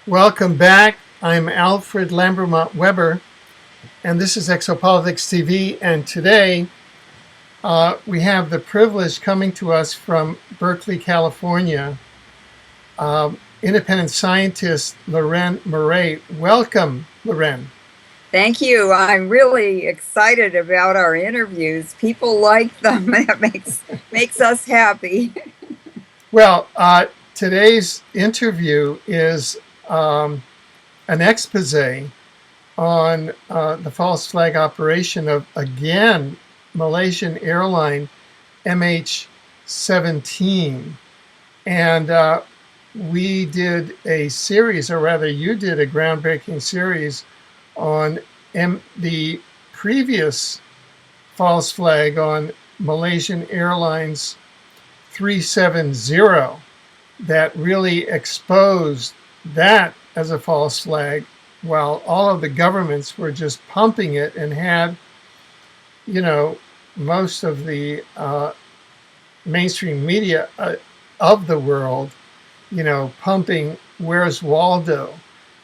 Welcome back. I'm Alfred Lambermont Weber, and this is Exopolitics TV. And today we have the privilege coming to us from Berkeley, California, independent scientist Leuren Moret. Welcome, Leuren. Thank you. I'm really excited about our interviews. People like them. That makes us happy. Well, today's interview is an expose on the false flag operation of, again, Malaysian airline MH17. And we did a series, or rather you did a groundbreaking series on the previous false flag on Malaysian Airlines 370 that really exposed that as a false flag, while all of the governments were just pumping it and had, most of the mainstream media of the world, pumping Where's Waldo.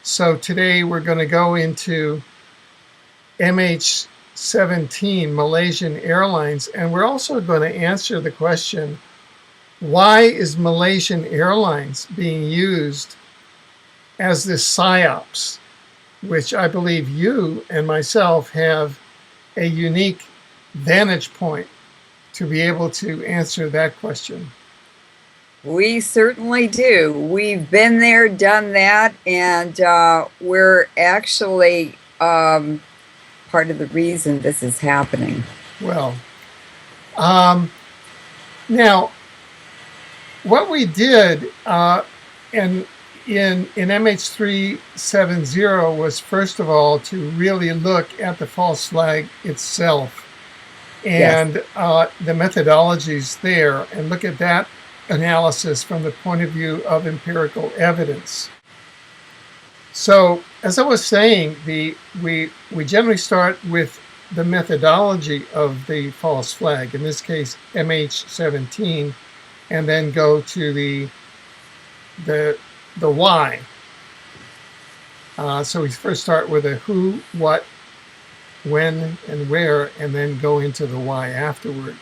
So today we're going to go into MH17, Malaysian Airlines, and we're also going to answer the question, why is Malaysian Airlines being used as this psyops, which I believe you and myself have a unique vantage point to be able to answer that question. We certainly do. We've been there, done that, and we're actually part of the reason this is happening. Well, now, what we did in MH370 was, first of all, to really look at the false flag itself and the methodologies there, and look at that analysis from the point of view of empirical evidence. So, as I was saying, we generally start with the methodology of the false flag, in this case MH17, and then go to the why. So we first start with a who, what, when, and where, and then go into the why afterward.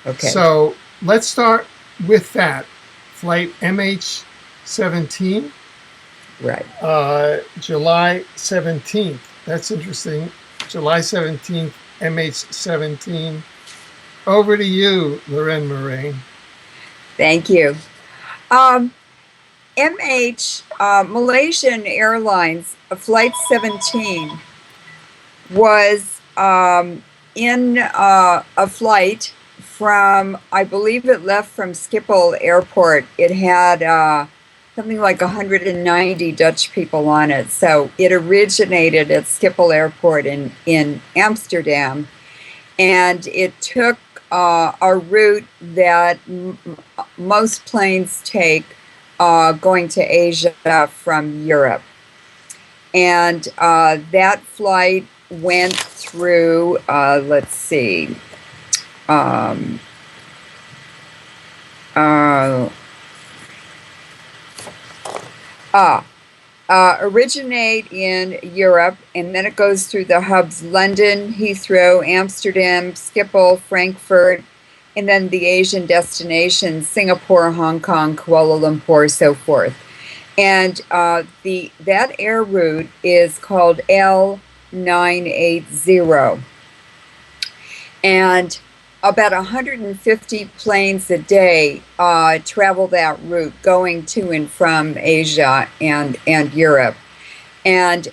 Okay. So let's start with that. Flight MH17. Right. July 17th. That's interesting. July 17th, MH17. Over to you, Leuren Moret. Thank you. Malaysian Airlines Flight 17 was in a flight from, I believe it left from Schiphol Airport. It had something like 190 Dutch people on it. So it originated at Schiphol Airport in Amsterdam, and it took a route that most planes take going to Asia from Europe. And that flight went through, let's see, originate in Europe, and then it goes through the hubs London, Heathrow, Amsterdam, Schiphol, Frankfurt, and then the Asian destinations, Singapore, Hong Kong, Kuala Lumpur, so forth. And that air route is called L980. And about 150 planes a day travel that route, going to and from Asia and Europe. And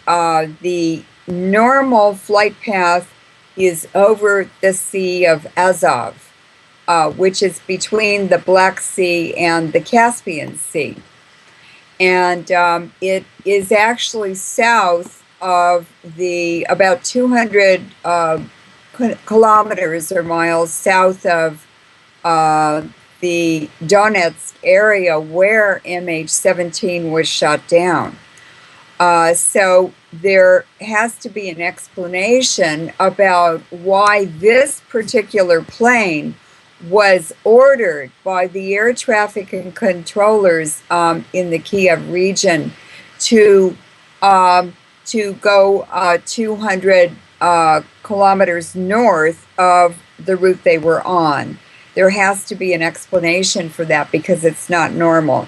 the normal flight path is over the Sea of Azov, which is between the Black Sea and the Caspian Sea. And it is actually south of about 200 kilometers or miles south of the Donetsk area where MH17 was shot down. So there has to be an explanation about why this particular plane was ordered by the air traffic controllers in the Kiev region to go 200 kilometers north of the route they were on. There has to be an explanation for that because it's not normal.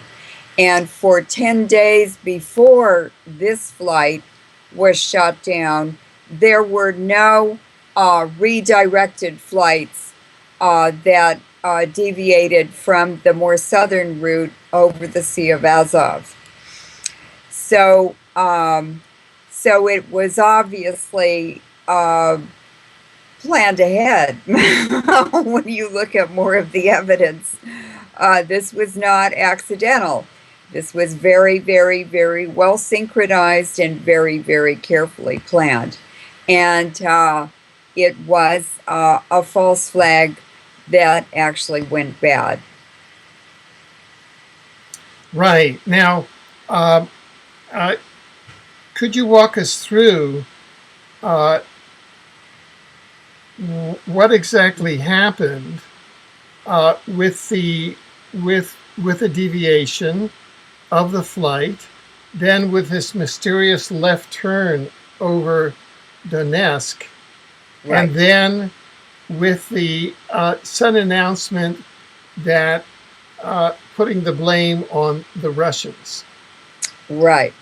And for 10 days before this flight was shot down, there were no redirected flights that deviated from the more southern route over the Sea of Azov. So, so it was obviously planned ahead when you look at more of the evidence. This was not accidental. This was very, very, very well synchronized and very, very carefully planned. And it was a false flag that actually went bad. Right. Now, could you walk us through what exactly happened with the deviation of the flight, then with this mysterious left turn over Donetsk, Right. and then with the sudden announcement that putting the blame on the Russians? Right.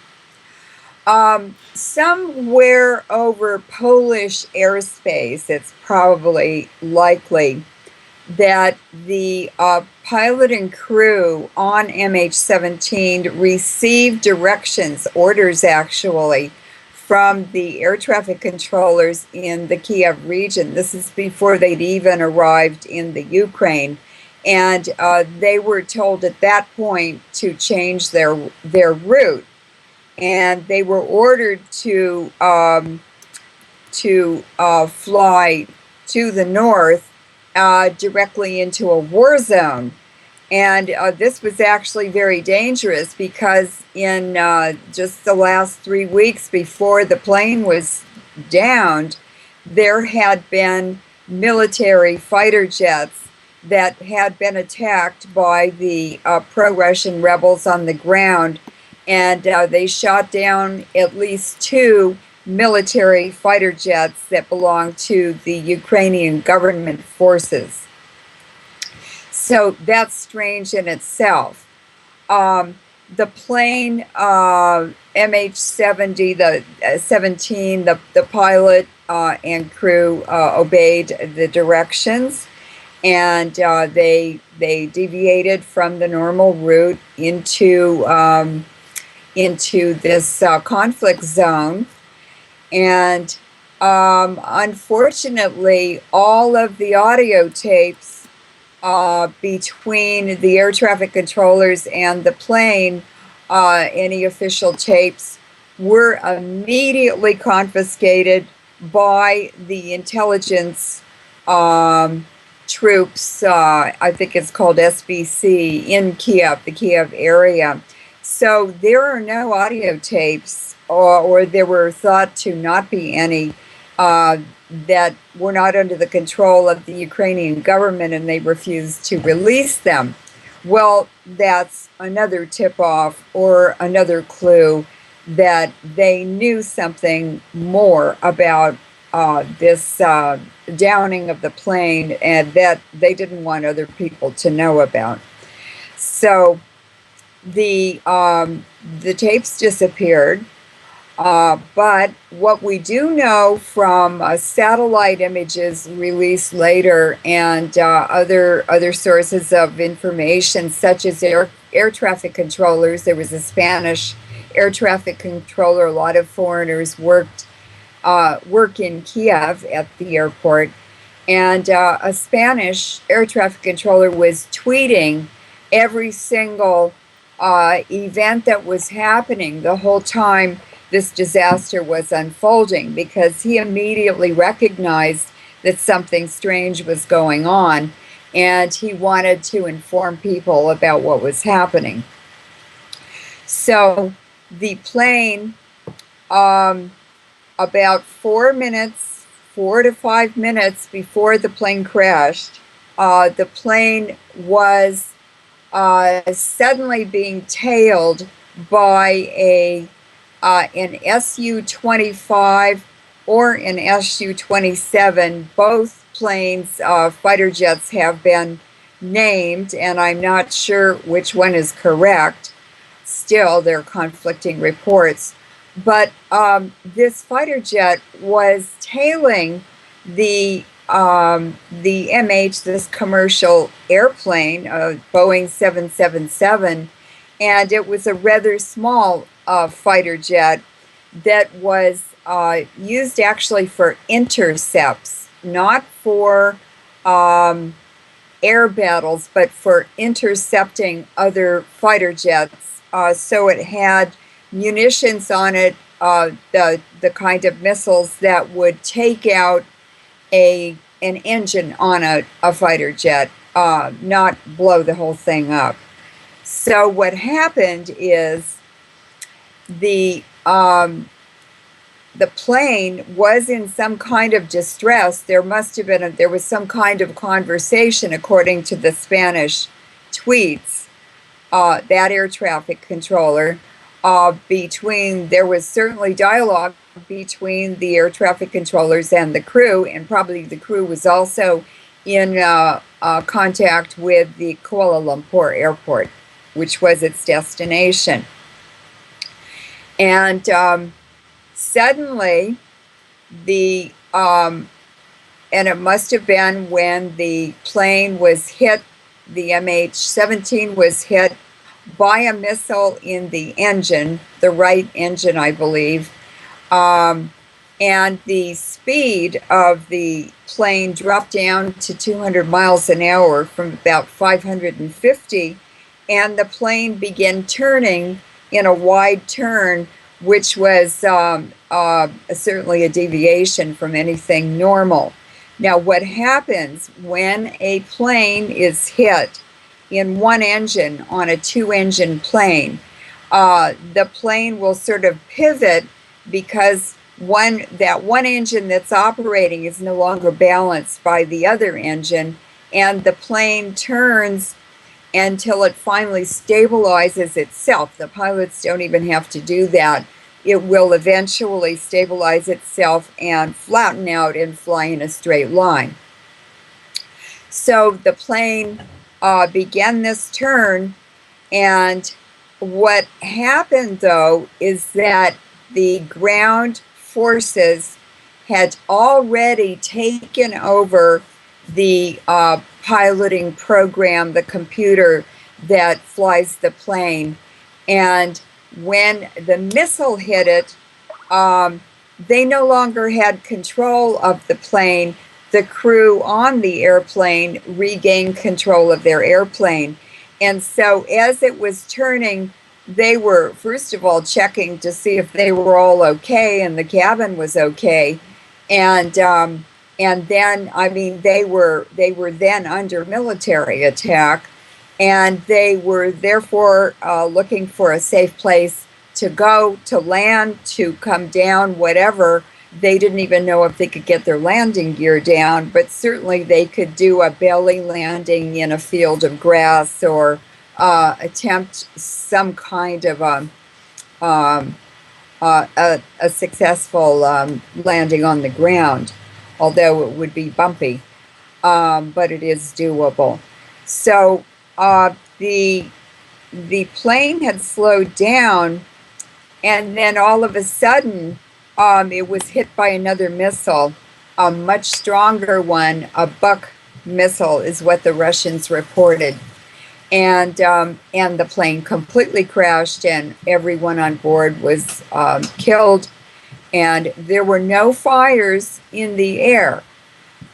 Somewhere over Polish airspace, it's probably likely that the pilot and crew on MH17 received directions, orders actually, from the air traffic controllers in the Kiev region. This is before they'd even arrived in the Ukraine. And they were told at that point to change their route. And they were ordered to fly to the north directly into a war zone. And this was actually very dangerous because in just the last 3 weeks before the plane was downed, there had been military fighter jets that had been attacked by the pro-Russian rebels on the ground. And they shot down at least 2 military fighter jets that belonged to the Ukrainian government forces. So that's strange in itself. The plane MH17, the pilot and crew obeyed the directions, and they deviated from the normal route into this conflict zone. And unfortunately, all of the audio tapes between the air traffic controllers and the plane, any official tapes, were immediately confiscated by the intelligence troops. I think it's called SBC in Kiev, the Kiev area. So there are no audio tapes, or there were thought to not be any, that were not under the control of the Ukrainian government, and they refused to release them. Well, that's another tip-off or another clue that they knew something more about this downing of the plane, and that they didn't want other people to know about. So the tapes disappeared. But what we do know from satellite images released later and other sources of information, such as air traffic controllers, there was a Spanish air traffic controller. A lot of foreigners work in Kiev at the airport, and a Spanish air traffic controller was tweeting every single event that was happening the whole time this disaster was unfolding, because he immediately recognized that something strange was going on, and he wanted to inform people about what was happening. So the plane, about 4 to 5 minutes before the plane crashed, the plane was suddenly being tailed by a in Su-25 or in Su-27, both planes, fighter jets, have been named, and I'm not sure which one is correct. Still, there are conflicting reports. But this fighter jet was tailing the MH, this commercial airplane, Boeing 777, and it was a rather small fighter jet that was used actually for intercepts, not for air battles, but for intercepting other fighter jets. So it had munitions on it, the kind of missiles that would take out an engine on a fighter jet, not blow the whole thing up. So what happened is the plane was in some kind of distress. There was some kind of conversation, according to the Spanish tweets, that air traffic controller, there was certainly dialogue between the air traffic controllers and the crew, and probably the crew was also in contact with the Kuala Lumpur airport, which was its destination. And suddenly, and it must have been when the plane was hit, the MH17 was hit by a missile in the engine, the right engine, I believe, and the speed of the plane dropped down to 200 miles an hour from about 550, and the plane began turning in a wide turn, which was certainly a deviation from anything normal. Now, what happens when a plane is hit in one engine on a two-engine plane? The plane will sort of pivot because that one engine that's operating is no longer balanced by the other engine, and the plane turns until it finally stabilizes itself. The pilots don't even have to do that. It will eventually stabilize itself and flatten out and fly in a straight line. So the plane began this turn, and what happened, though, is that the ground forces had already taken over the piloting program, the computer that flies the plane. And when the missile hit it, they no longer had control of the plane. The crew on the airplane regained control of their airplane. And so as it was turning, they were, first of all, checking to see if they were all okay and the cabin was okay. And then, I mean, they were then under military attack, and they were therefore looking for a safe place to go, to land, to come down, whatever. They didn't even know if they could get their landing gear down, but certainly they could do a belly landing in a field of grass, or attempt some kind of a successful landing on the ground, although it would be bumpy, but it is doable. So the plane had slowed down, and then all of a sudden it was hit by another missile, a much stronger one, a Buk missile is what the Russians reported. And the plane completely crashed, and everyone on board was killed, and there were no fires in the air.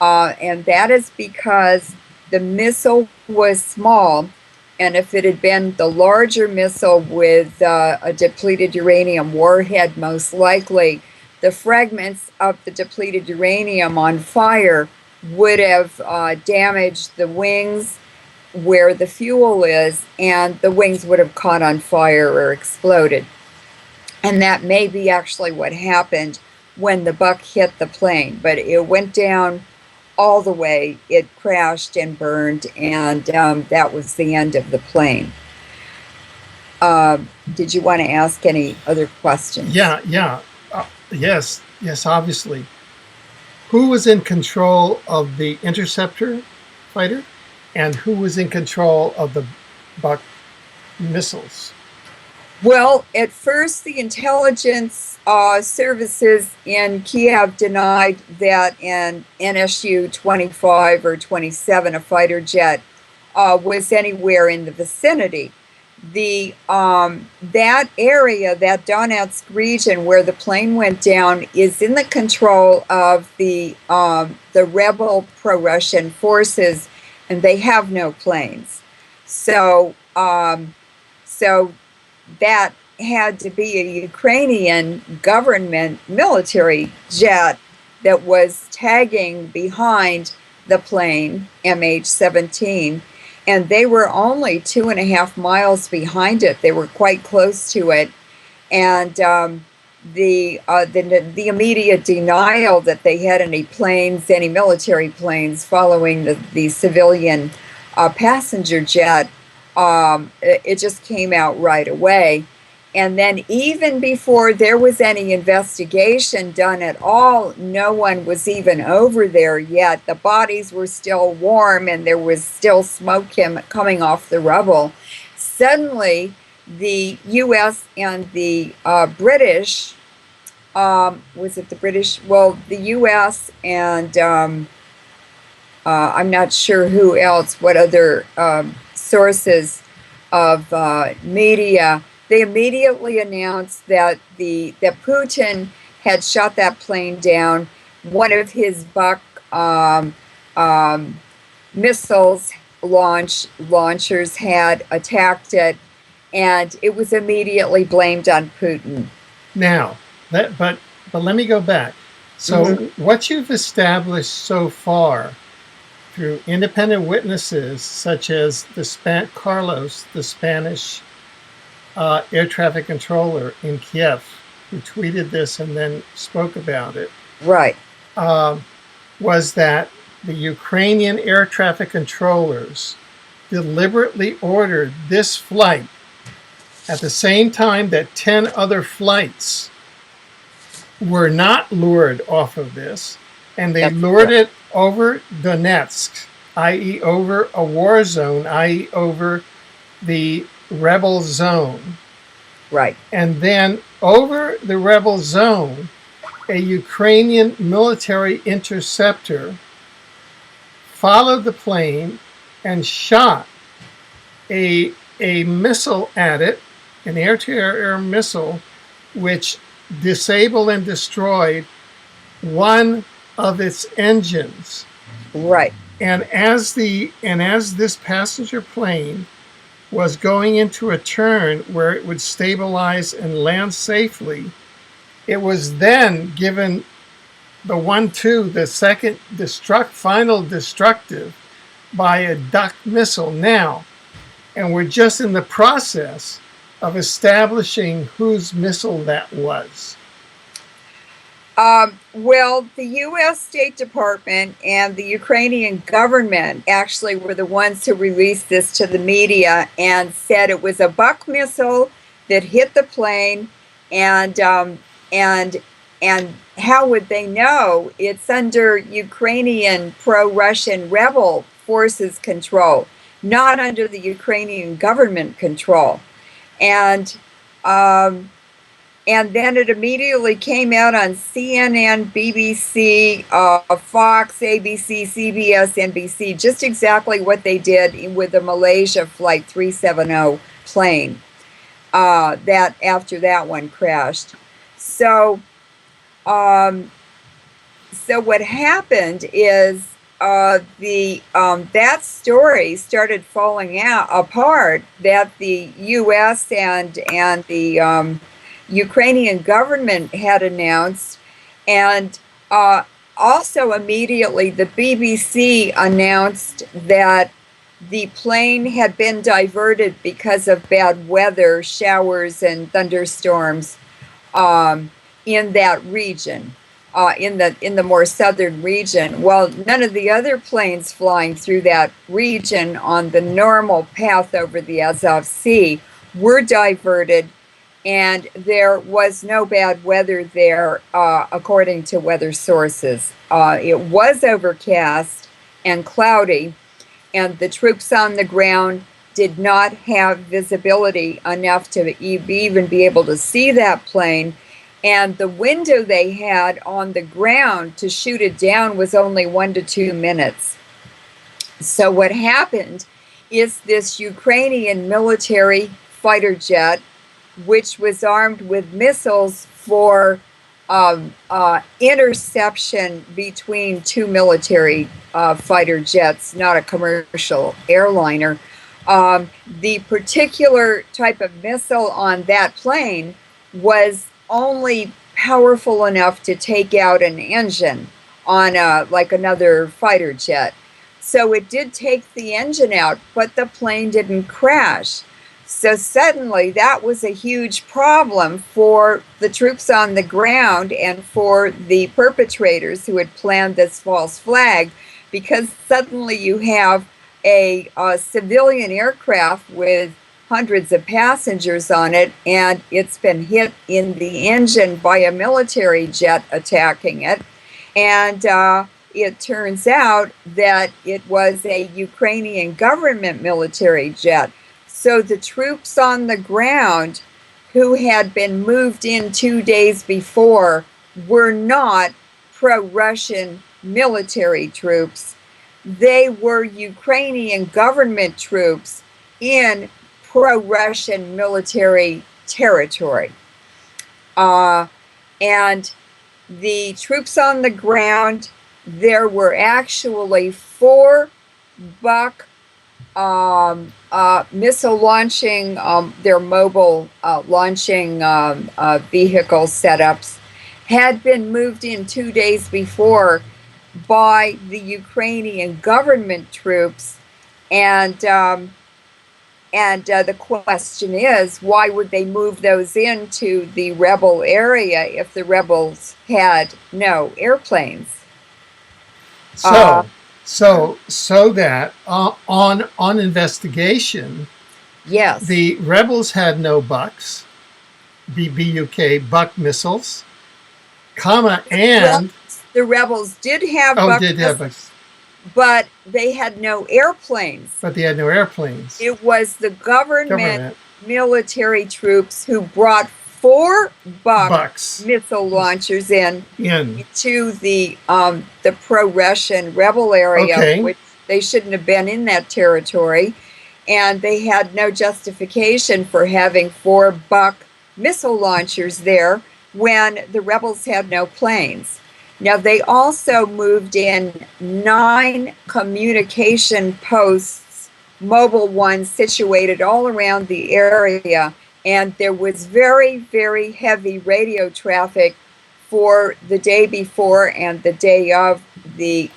And that is because the missile was small, and if it had been the larger missile with a depleted uranium warhead, most likely the fragments of the depleted uranium on fire would have damaged the wings where the fuel is, and the wings would have caught on fire or exploded. And that may be actually what happened when the Buk hit the plane, but it went down all the way. It crashed and burned, and that was the end of the plane. Did you want to ask any other questions? Yeah. Yes, obviously. Who was in control of the interceptor fighter, and who was in control of the Buck missiles? Well, at first, the intelligence services in Kiev denied that an NSU-25 or 27, a fighter jet, was anywhere in the vicinity. That area, that Donetsk region where the plane went down, is in the control of the rebel pro-Russian forces, and they have no planes. So that had to be a Ukrainian government military jet that was tagging behind the plane, MH17, and they were only 2.5 miles behind it. They were quite close to it, and the immediate denial that they had any planes, any military planes, following the civilian passenger jet, it just came out right away. And then even before there was any investigation done at all, no one was even over there yet. The bodies were still warm and there was still smoke coming off the rubble. Suddenly, the U.S. and the British, was it the British? Well, the U.S. and I'm not sure who else, what other sources of media, they immediately announced that that Putin had shot that plane down. One of his Buck missiles launchers had attacked it, and it was immediately blamed on Putin. Now, but let me go back. So what you've established so far through independent witnesses, such as Carlos, the Spanish air traffic controller in Kiev, who tweeted this and then spoke about it, right, was that the Ukrainian air traffic controllers deliberately ordered this flight at the same time that 10 other flights were not lured off of this, and they lured it over Donetsk, i.e. over a war zone, i.e. over the rebel zone. Right. And then over the rebel zone, a Ukrainian military interceptor followed the plane and shot a missile at it, an air-to-air missile, which disabled and destroyed one of its engines. Right. And as this passenger plane was going into a turn where it would stabilize and land safely, it was then given the 1-2, the second final destructive, by a Duck missile now. And we're just in the process of establishing whose missile that was. Well, the U.S. State Department and the Ukrainian government actually were the ones who released this to the media and said it was a Buck missile that hit the plane, and how would they know? It's under Ukrainian pro-Russian rebel forces control, not under the Ukrainian government control. And then it immediately came out on CNN, BBC, Fox, ABC, CBS, NBC, just exactly what they did with the Malaysia Flight 370 plane that after that one crashed. So what happened is that story started falling apart, that the U.S. and the Ukrainian government had announced, and also immediately the BBC announced that the plane had been diverted because of bad weather, showers and thunderstorms in that region, in the more southern region. Well, none of the other planes flying through that region on the normal path over the Azov Sea were diverted, and there was no bad weather there, according to weather sources. It was overcast and cloudy, and the troops on the ground did not have visibility enough to even be able to see that plane. And the window they had on the ground to shoot it down was only 1 to 2 minutes. So what happened is this Ukrainian military fighter jet, which was armed with missiles for interception between two military fighter jets, not a commercial airliner. The particular type of missile on that plane was only powerful enough to take out an engine on like another fighter jet. So it did take the engine out, but the plane didn't crash. So suddenly that was a huge problem for the troops on the ground and for the perpetrators who had planned this false flag, because suddenly you have a civilian aircraft with hundreds of passengers on it, and it's been hit in the engine by a military jet attacking it. And it turns out that it was a Ukrainian government military jet. So the troops on the ground who had been moved in 2 days before were not pro-Russian military troops. They were Ukrainian government troops in pro-Russian military territory. And the troops on the ground, there were actually 4 Buck missile launching, their mobile launching vehicle setups had been moved in 2 days before by the Ukrainian government troops. And the question is, why would they move those into the rebel area if the rebels had no airplanes? So that on investigation, Yes, the rebels had no Bucks, BUK Buck missiles, and the rebels did have have missiles, Bucks, but they had no airplanes. but they had no airplanes. It was the government military troops who brought 4 Bucks missile launchers in in. to the pro-Russian rebel area, Okay. which they shouldn't have been in that territory, and they had no justification for having 4 Buck missile launchers there when the rebels had no planes. Now, they also moved in 9 communication posts, mobile ones situated all around the area, and there was very, very heavy radio traffic for the day before and the day of the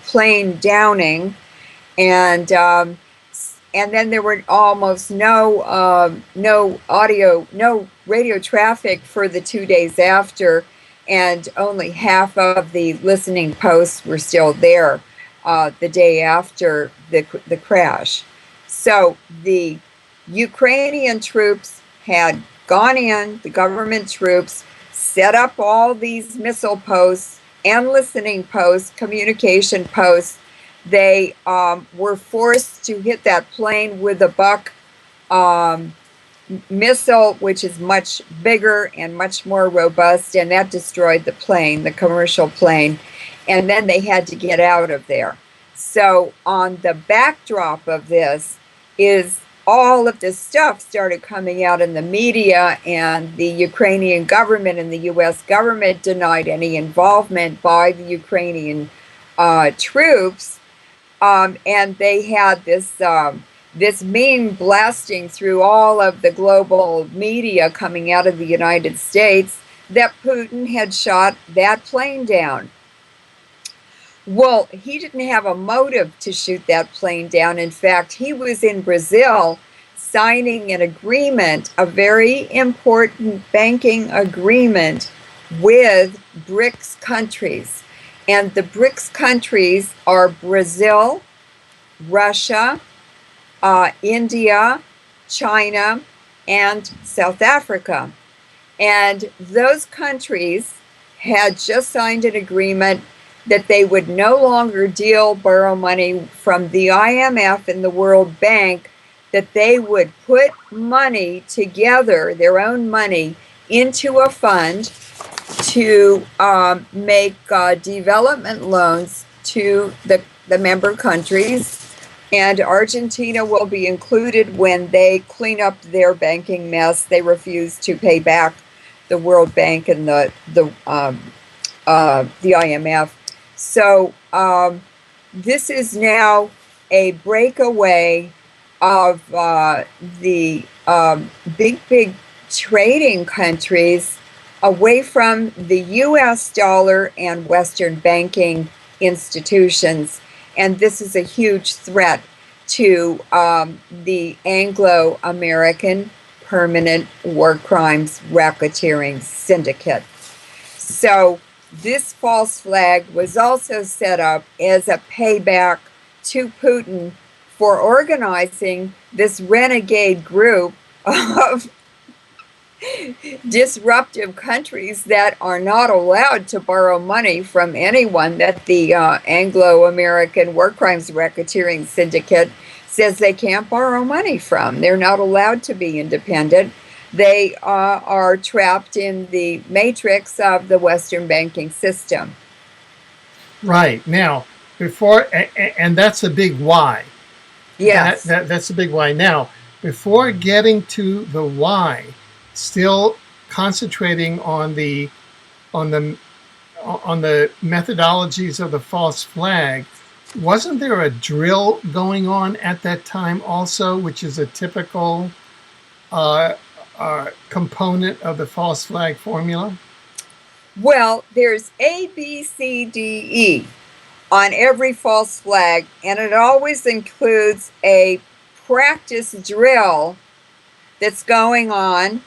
plane downing, and then there were almost no radio traffic for the 2 days after, and only half of the listening posts were still there the day after the crash. So the Ukrainian troops had gone in, the government troops set up all these missile posts and listening posts, communication posts. They were forced to hit that plane with a Buck missile, which is much bigger and much more robust, and that destroyed the plane, the commercial plane, and then they had to get out of there. So on the backdrop of this is all of this stuff started coming out in the media, and the Ukrainian government and the U.S. government denied any involvement by the Ukrainian troops, and they had this meme blasting through all of the global media coming out of the United States that Putin had shot that plane down. Well, he didn't have a motive to shoot that plane down. In fact, he was in Brazil signing an agreement, a very important banking agreement with BRICS countries. And the BRICS countries are Brazil, Russia, India, China, and South Africa. And those countries had just signed an agreement that they would no longer borrow money from the IMF and the World Bank, that they would put money together, their own money, into a fund to make development loans to the member countries. And Argentina will be included when they clean up their banking mess. They refuse to pay back the World Bank and the IMF. So this is now a breakaway of the big trading countries away from the US dollar and Western banking institutions. And this is a huge threat to the Anglo-American Permanent War Crimes Racketeering Syndicate. So this false flag was also set up as a payback to Putin for organizing this renegade group of disruptive countries that are not allowed to borrow money from anyone that the Anglo-American War Crimes Racketeering Syndicate says they can't borrow money from. They're not allowed to be independent. They are trapped in the matrix of the Western banking system. Right. Now, and that's a big why. Yes. That's a big why. Now, before getting to the why, still concentrating on the methodologies of the false flag, wasn't there a drill going on at that time also, which is a typical component of the false flag formula? Well, there's A, B, C, D, E on every false flag, and it always includes a practice drill that's going on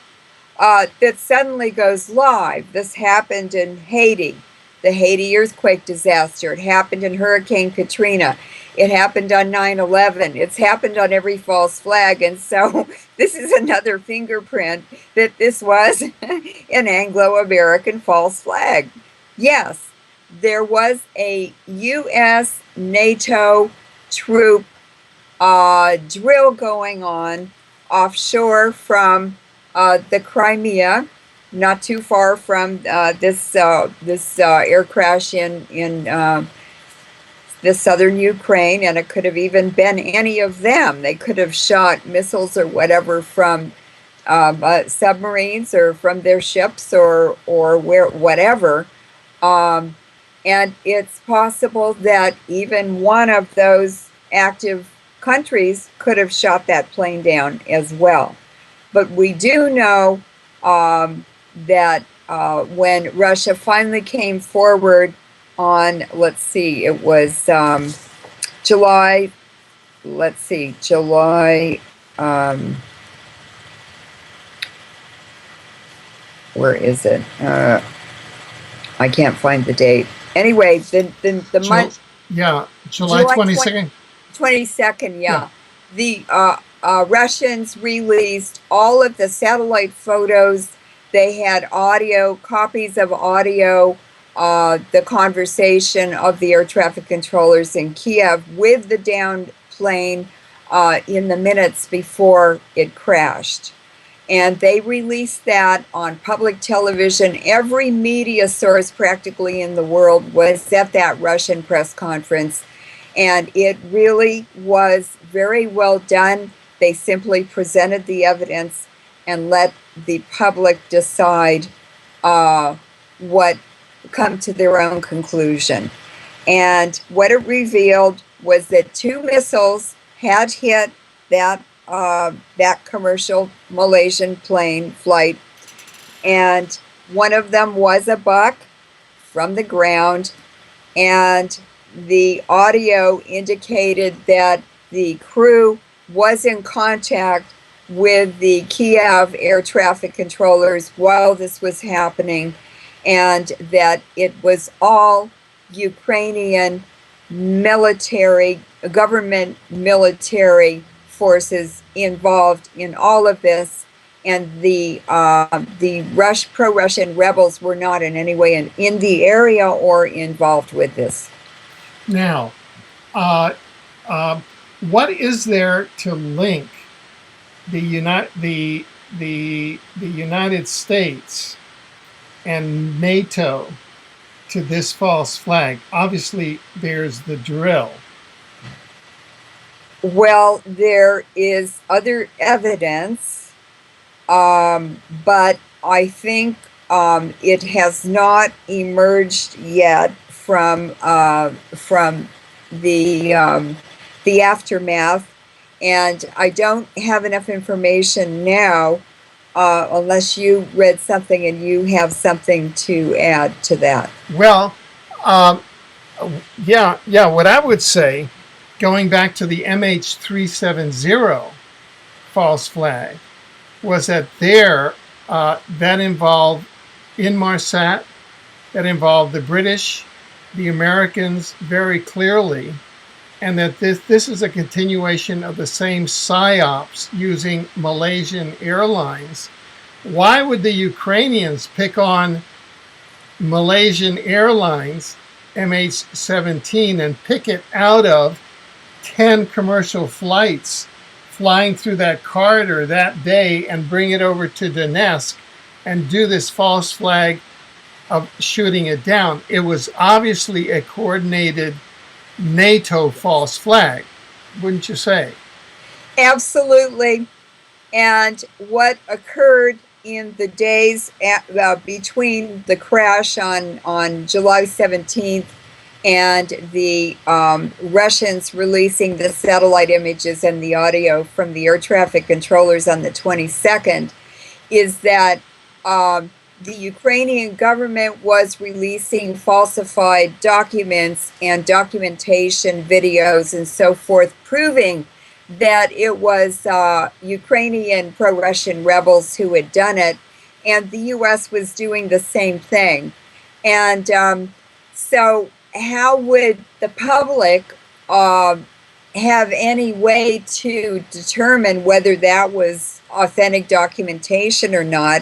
that suddenly goes live. This happened in Haiti, the Haiti earthquake disaster. It happened in Hurricane Katrina. It happened on 9/11. It's happened on every false flag. And so this is another fingerprint that this was an Anglo-American false flag. Yes, there was a U.S. NATO troop drill going on offshore from the Crimea, not too far from this air crash in the southern Ukraine, and it could have even been any of them. They could have shot missiles or whatever from submarines or from their ships or whatever. And it's possible that even one of those active countries could have shot that plane down as well. But we do know that when Russia finally came forward on, let's see, it was July, where is it? I can't find the date. Anyway, the month. Yeah, July 22nd. 22nd, yeah. The Russians released all of the satellite photos. They had audio, copies of audio, the conversation of the air traffic controllers in Kiev with the downed plane in the minutes before it crashed. And they released that on public television. Every media source practically in the world was at that Russian press conference. And it really was very well done. They simply presented the evidence and let the public decide come to their own conclusion. And what it revealed was that 2 missiles had hit that commercial Malaysian plane flight, and one of them was a buck from the ground, and the audio indicated that the crew was in contact with the Kiev air traffic controllers while this was happening, and that it was all Ukrainian government military forces involved in all of this, and the pro-Russian rebels were not in any way in the area or involved with this. Now, what is there to link the United States and NATO to this false flag? Obviously, there's the drill. Well, there is other evidence, but I think it has not emerged yet from the aftermath, and I don't have enough information now, unless you read something and you have something to add to that. Well, yeah. What I would say, going back to the MH17 false flag, was that that involved Inmarsat, that involved the British, the Americans very clearly, and that this is a continuation of the same psyops using Malaysian Airlines. Why would the Ukrainians pick on Malaysian Airlines MH17 and pick it out of 10 commercial flights flying through that corridor that day and bring it over to Donetsk and do this false flag of shooting it down? It was obviously a coordinated NATO false flag, wouldn't you say? Absolutely. And what occurred in the days between the crash on July 17th and the Russians releasing the satellite images and the audio from the air traffic controllers on the 22nd is that the Ukrainian government was releasing falsified documents and documentation videos and so forth, proving that it was Ukrainian pro-Russian rebels who had done it, and the U.S. was doing the same thing. And so how would the public have any way to determine whether that was authentic documentation or not?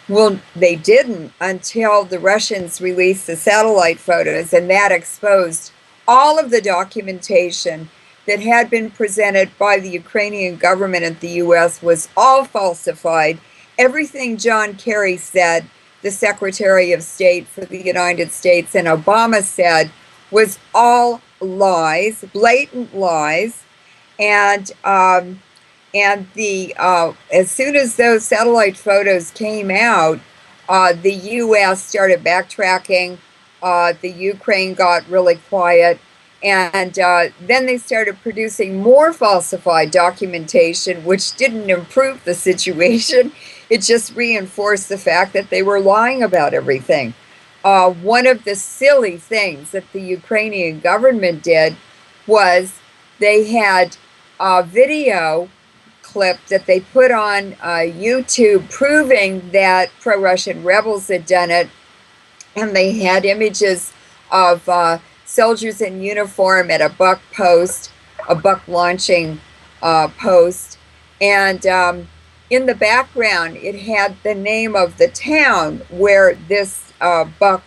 Well, they didn't until the Russians released the satellite photos, and that exposed all of the documentation that had been presented by the Ukrainian government and the U.S. was all falsified. Everything John Kerry said, the Secretary of State for the United States, and Obama said was all lies, blatant lies. And as soon as those satellite photos came out, the U.S. started backtracking. The Ukraine got really quiet, and then they started producing more falsified documentation, which didn't improve the situation. It just reinforced the fact that they were lying about everything. One of the silly things that the Ukrainian government did was they had a video clip that they put on YouTube proving that pro-Russian rebels had done it, and they had images of soldiers in uniform at a buck launching post, and in the background it had the name of the town where this buck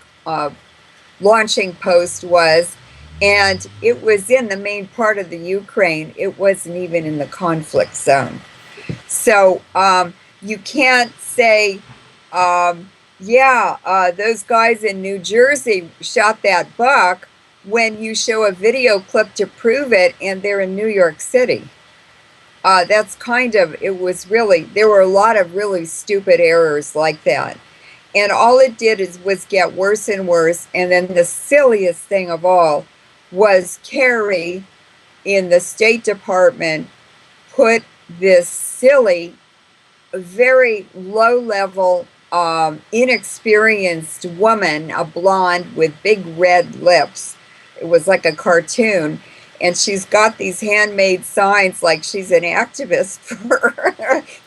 launching post was, and it was in the main part of the Ukraine. It wasn't even in the conflict zone. So you can't say, those guys in New Jersey shot that buck when you show a video clip to prove it and they're in New York City. That's there were a lot of really stupid errors like that. And all it did was get worse and worse. And then the silliest thing of all was Kerry in the State Department put this silly, very low-level, inexperienced woman, a blonde with big red lips. It was like a cartoon. And she's got these handmade signs like she's an activist for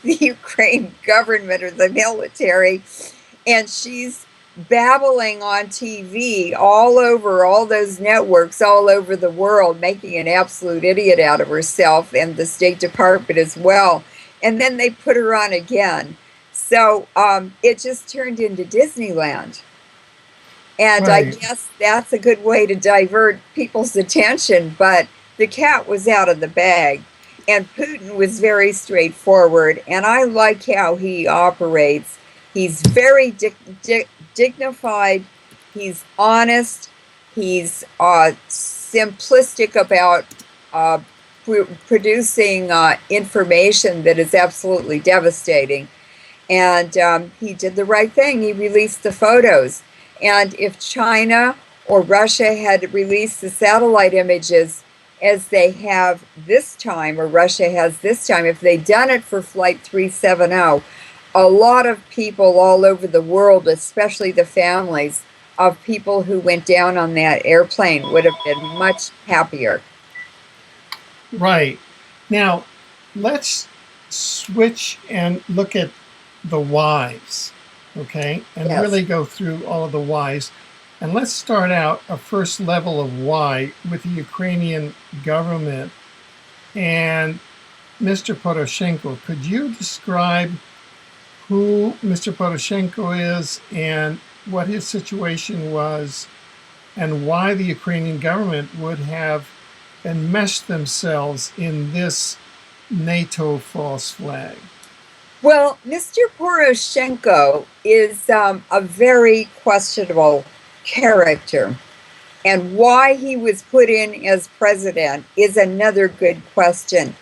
the Ukraine government or the military. And she's babbling on TV all over all those networks all over the world, making an absolute idiot out of herself, and the State Department as well. And then they put her on again. So it just turned into Disneyland. And I Right. guess that's a good way to divert people's attention. But the cat was out of the bag. And Putin was very straightforward. And I like how he operates. He's very dignified. He's honest. He's simplistic about producing information that is absolutely devastating. And he did the right thing. He released the photos. And if China or Russia had released the satellite images as they have this time, or Russia has this time, if they'd done it for Flight 370, a lot of people all over the world, especially the families of people who went down on that airplane, would have been much happier. Right. Now, let's switch and look at the whys, okay? And Yes. really go through all of the whys. And let's start out a first level of why with the Ukrainian government and Mr. Poroshenko. Could you describe who Mr. Poroshenko is and what his situation was and why the Ukrainian government would have enmeshed themselves in this NATO false flag? Well, Mr. Poroshenko is a very questionable character. And why he was put in as president is another good question.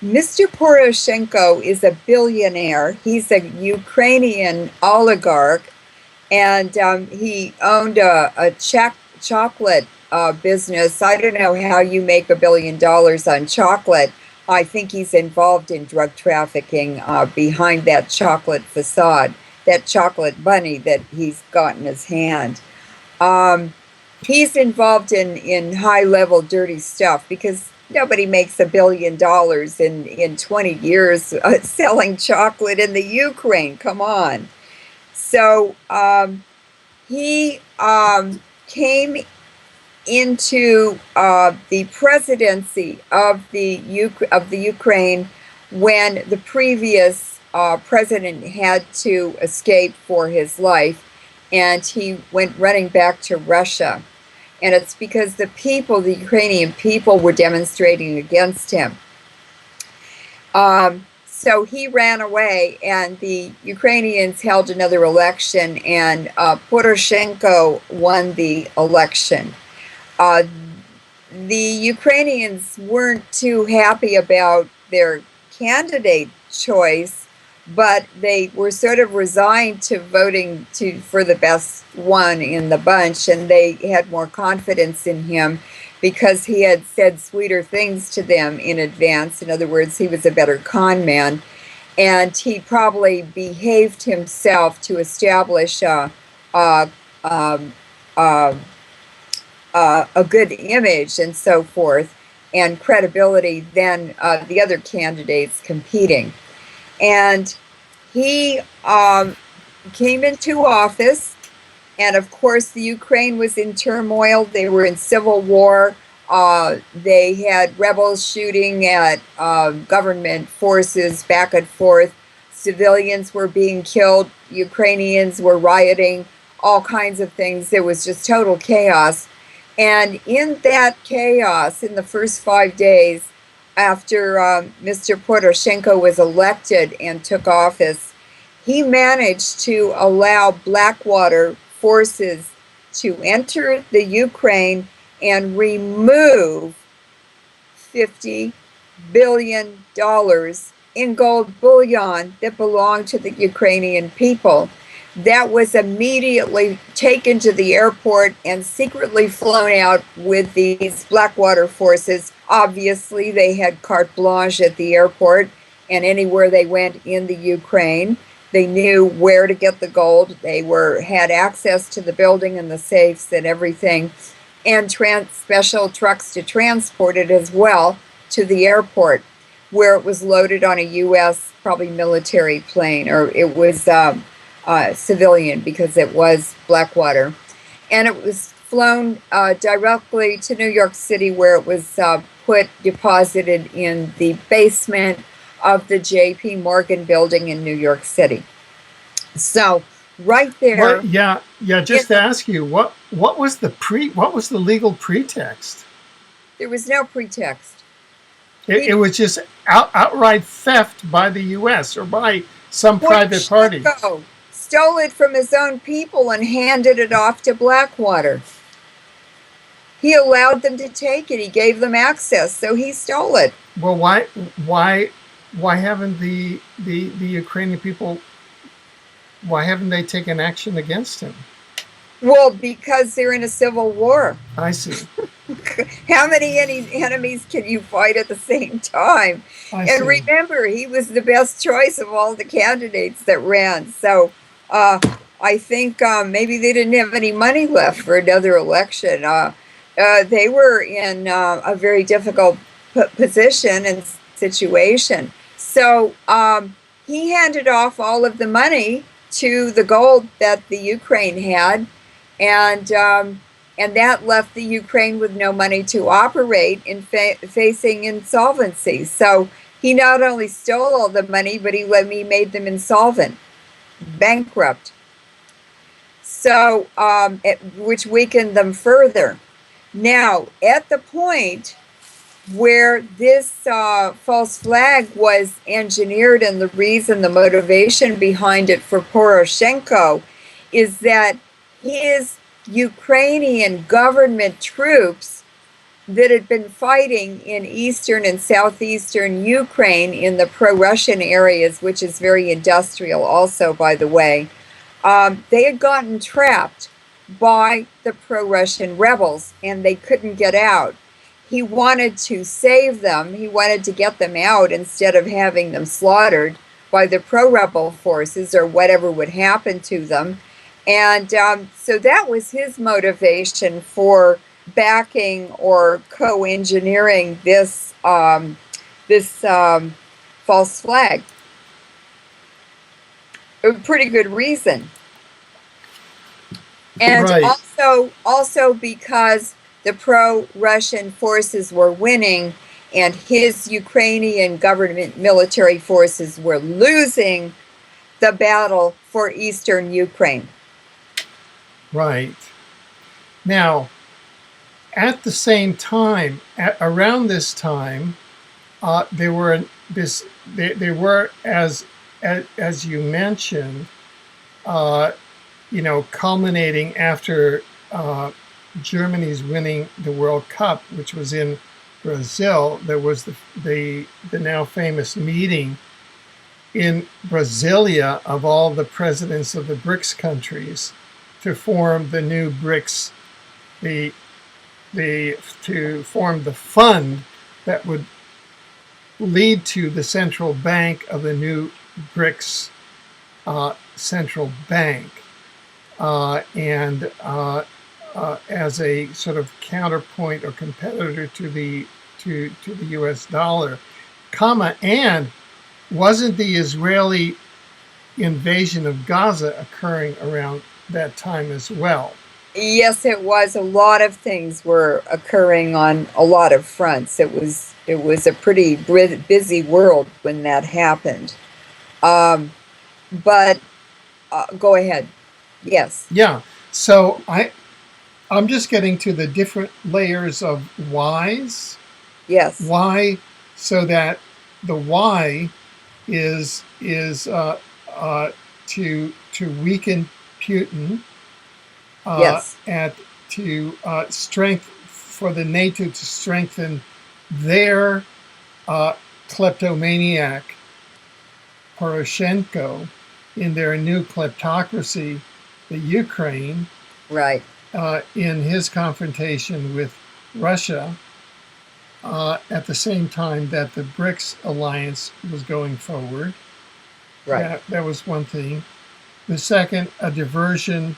Mr. Poroshenko is a billionaire. He's a Ukrainian oligarch, and he owned a chocolate business. I don't know how you make $1 billion on chocolate. I think he's involved in drug trafficking behind that chocolate facade, that chocolate bunny that he's got in his hand. He's involved in high-level dirty stuff because nobody makes $1 billion in 20 years selling chocolate in the Ukraine. Come on. So he came into the presidency of the Ukraine when the previous president had to escape for his life, and he went running back to Russia. And it's because the people, the Ukrainian people, were demonstrating against him. So he ran away, and the Ukrainians held another election, and Poroshenko won the election. The Ukrainians weren't too happy about their candidate choice, but they were sort of resigned to voting for the best one in the bunch, and they had more confidence in him because he had said sweeter things to them in advance. In other words, he was a better con man, and he probably behaved himself to establish a good image and so forth, and credibility than the other candidates competing. And he came into office, and of course the Ukraine was in turmoil. They were in civil war. They had rebels shooting at government forces back and forth. Civilians were being killed. Ukrainians were rioting, all kinds of things. It was just total chaos. And in that chaos, in the first 5 days after Mr. Poroshenko was elected and took office, he managed to allow Blackwater forces to enter the Ukraine and remove $50 billion in gold bullion that belonged to the Ukrainian people. That was immediately taken to the airport and secretly flown out with these Blackwater forces. Obviously, they had carte blanche at the airport and anywhere they went in the Ukraine. They knew where to get the gold. They had access to the building and the safes and everything, and special trucks to transport it as well to the airport, where it was loaded on a U.S. probably military plane, or it was civilian because it was Blackwater. And it was flown directly to New York City, where it was deposited in the basement of the J.P. Morgan building in New York City. So right there. Well, yeah. Just to ask you, what was the legal pretext? There was no pretext. It was just outright theft by the U.S. or by some private party. Stole it from his own people and handed it off to Blackwater. He allowed them to take it. He gave them access, so he stole it. Well, why haven't the Ukrainian people? Why haven't they taken action against him? Well, because they're in a civil war. I see. How many enemies can you fight at the same time? And remember, he was the best choice of all the candidates that ran. So I think maybe they didn't have any money left for another election. They were in a very difficult position and situation. So he handed off all of the money to the gold that the Ukraine had, and that left the Ukraine with no money to operate in facing insolvency. So he not only stole all the money, but he made them insolvent, bankrupt. So which weakened them further. Now, at the point where this false flag was engineered, and the motivation behind it for Poroshenko is that his Ukrainian government troops that had been fighting in eastern and southeastern Ukraine in the pro-Russian areas, which is very industrial also, by the way, they had gotten trapped by the pro-Russian rebels and they couldn't get out. He wanted to save them. He wanted to get them out instead of having them slaughtered by the pro-rebel forces or whatever would happen to them. And so that was his motivation for backing or co-engineering this false flag. A pretty good reason. And also because the pro-Russian forces were winning and his Ukrainian government military forces were losing the battle for eastern Ukraine. Right. Now, at the same time, around this time, there were as you mentioned, culminating after Germany's winning the World Cup, which was in Brazil. There was the now famous meeting in Brasilia of all the presidents of the BRICS countries to form the new BRICS, to form the fund that would lead to the central bank of the new BRICS central bank, and as a sort of counterpoint or competitor to the U.S. dollar, and wasn't the Israeli invasion of Gaza occurring around that time as well? Yes, it was. A lot of things were occurring on a lot of fronts. It was a pretty busy world when that happened. But go ahead. Yes. Yeah. So I'm just getting to the different layers of whys. Yes. Why? So that the why is to weaken Putin. Yes. And to for the NATO to strengthen their kleptomaniac Poroshenko in their new kleptocracy, the Ukraine, right, in his confrontation with Russia, at the same time that the BRICS alliance was going forward. Right. That was one thing. The second, a diversion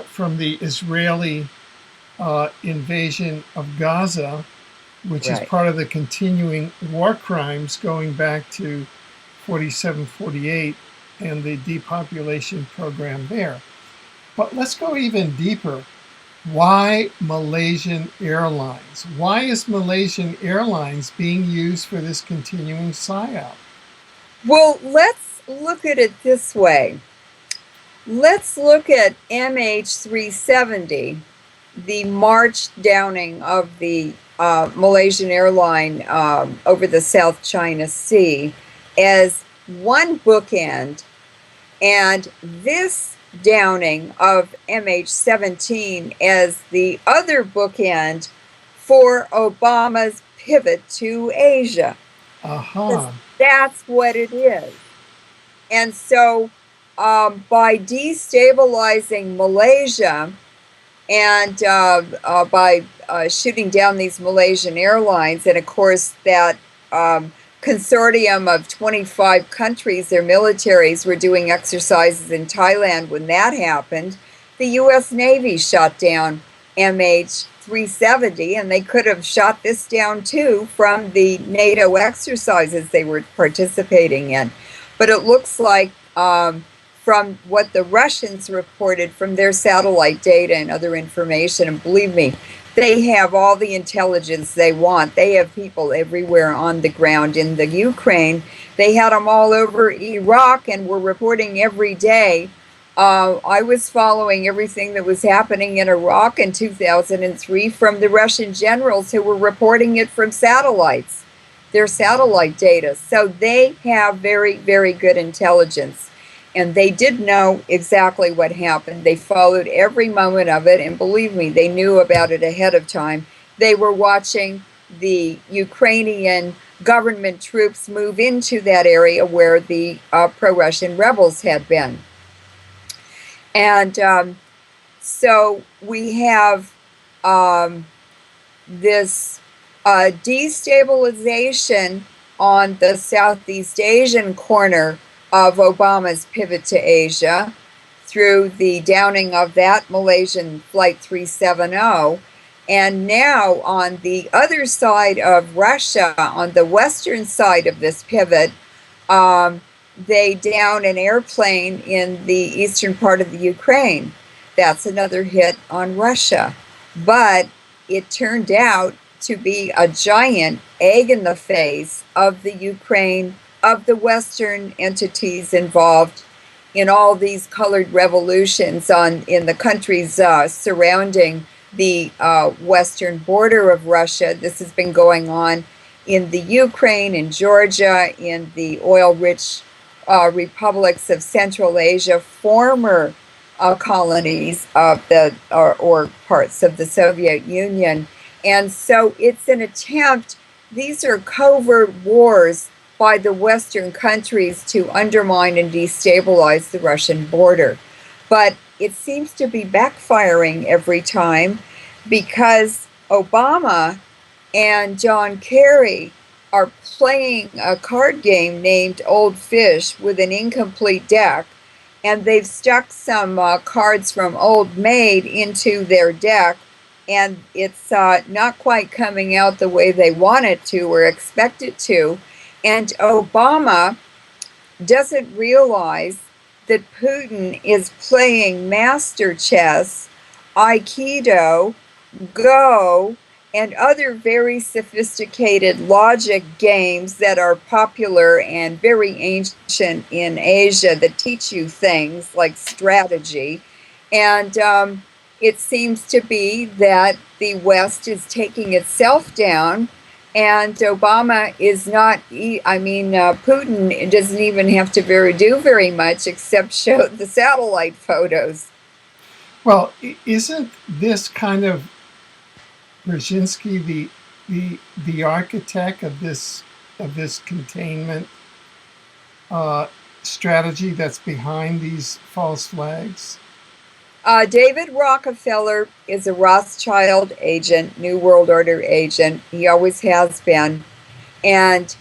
from the Israeli invasion of Gaza, which is part of the continuing war crimes going back to 47, 48, and the depopulation program there. But let's go even deeper. Why Malaysian Airlines? Why is Malaysian Airlines being used for this continuing PSYOP? Well, let's look at it this way. Let's look at MH17, the March downing of the Malaysian airline over the South China Sea, as one bookend, and this downing of MH17 as the other bookend for Obama's pivot to Asia. That's what it is. And so by destabilizing Malaysia and by shooting down these Malaysian airlines, and of course that consortium of 25 countries, their militaries were doing exercises in Thailand when that happened, the U.S. Navy shot down MH17, and they could have shot this down too from the NATO exercises they were participating in. But it looks like from what the Russians reported from their satellite data and other information, and believe me, they have all the intelligence they want. They have people everywhere on the ground in the Ukraine. They had them all over Iraq and were reporting every day. I was following everything that was happening in Iraq in 2003 from the Russian generals who were reporting it from satellites, their satellite data. So they have very, very good intelligence. And they did know exactly what happened. They followed every moment of it. And believe me, they knew about it ahead of time. They were watching the Ukrainian government troops move into that area where the pro-Russian rebels had been. And so we have this destabilization on the Southeast Asian corner of Obama's pivot to Asia through the downing of that Malaysian Flight 370. And now on the other side of Russia, on the western side of this pivot, they down an airplane in the eastern part of the Ukraine. That's another hit on Russia. But it turned out to be a giant egg in the face of the Ukraine, of the Western entities involved in all these colored revolutions in the countries surrounding the western border of Russia. This has been going on in the Ukraine, in Georgia, in the oil-rich republics of Central Asia, former colonies of the or parts of the Soviet Union. And so it's an attempt, these are covert wars by the Western countries to undermine and destabilize the Russian border. But it seems to be backfiring every time because Obama and John Kerry are playing a card game named Old Fish with an incomplete deck, and they've stuck some cards from Old Maid into their deck, and it's not quite coming out the way they want it to or expect it to. And Obama doesn't realize that Putin is playing master chess, Aikido, Go, and other very sophisticated logic games that are popular and very ancient in Asia that teach you things like strategy. And it seems to be that the West is taking itself down. And Obama is not, Putin doesn't even have to do very much except show the satellite photos. Well, isn't this kind of Rzezinski the architect of this containment strategy that's behind these false flags? David Rockefeller is a Rothschild agent, New World Order agent. He always has been. And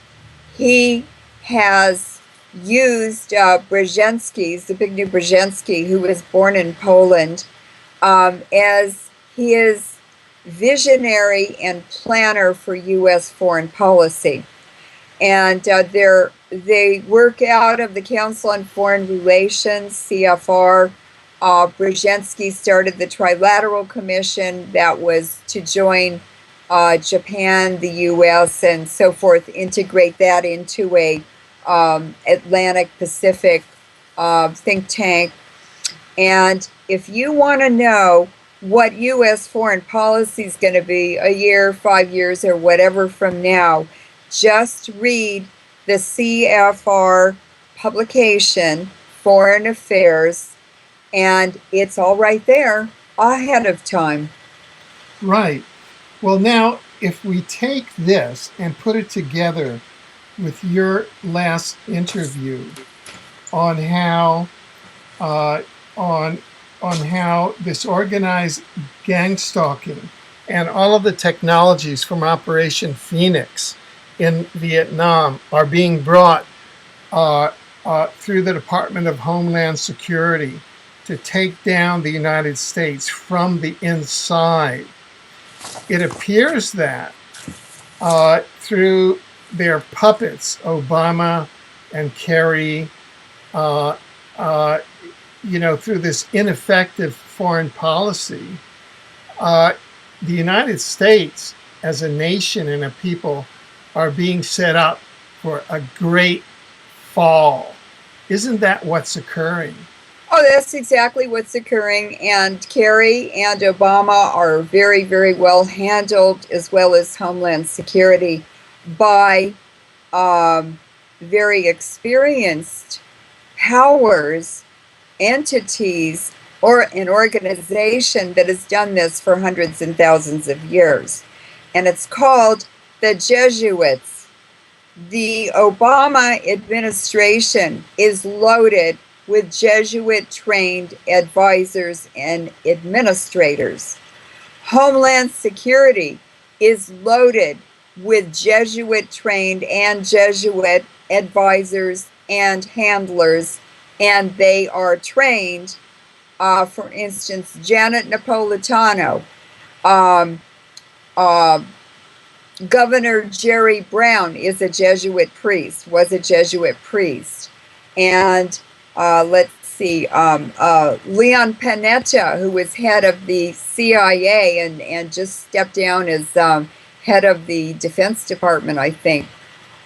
he has used Brzezinski, Zbigniew Brzezinski, who was born in Poland, as his visionary and planner for U.S. foreign policy. and they work out of the Council on Foreign Relations, CFR. Brzezinski started the Trilateral Commission that was to join Japan, the U.S., and so forth, integrate that into a Atlantic Pacific think tank. And if you want to know what U.S. foreign policy is going to be a year, 5 years, or whatever from now, just read the CFR publication, Foreign Affairs, and it's all right there ahead of time. Right. Well, now, if we take this and put it together with your last interview on how on how this organized gang stalking and all of the technologies from Operation Phoenix in Vietnam are being brought through the Department of Homeland Security to take down the United States from the inside. It appears that through their puppets, Obama and Kerry, through this ineffective foreign policy, the United States as a nation and a people are being set up for a great fall. Isn't that what's occurring? Oh, that's exactly what's occurring. And Kerry and Obama are very, very well handled, as well as Homeland Security, by very experienced powers, entities, or an organization that has done this for hundreds and thousands of years. And it's called the Jesuits. The Obama administration is loaded with Jesuit-trained advisors and administrators. Homeland Security is loaded with Jesuit-trained and Jesuit advisors and handlers, and they are trained, for instance, Janet Napolitano, Governor Jerry Brown is a Jesuit priest, was a Jesuit priest. And let's see, Leon Panetta, who was head of the CIA and just stepped down as head of the Defense Department, I think,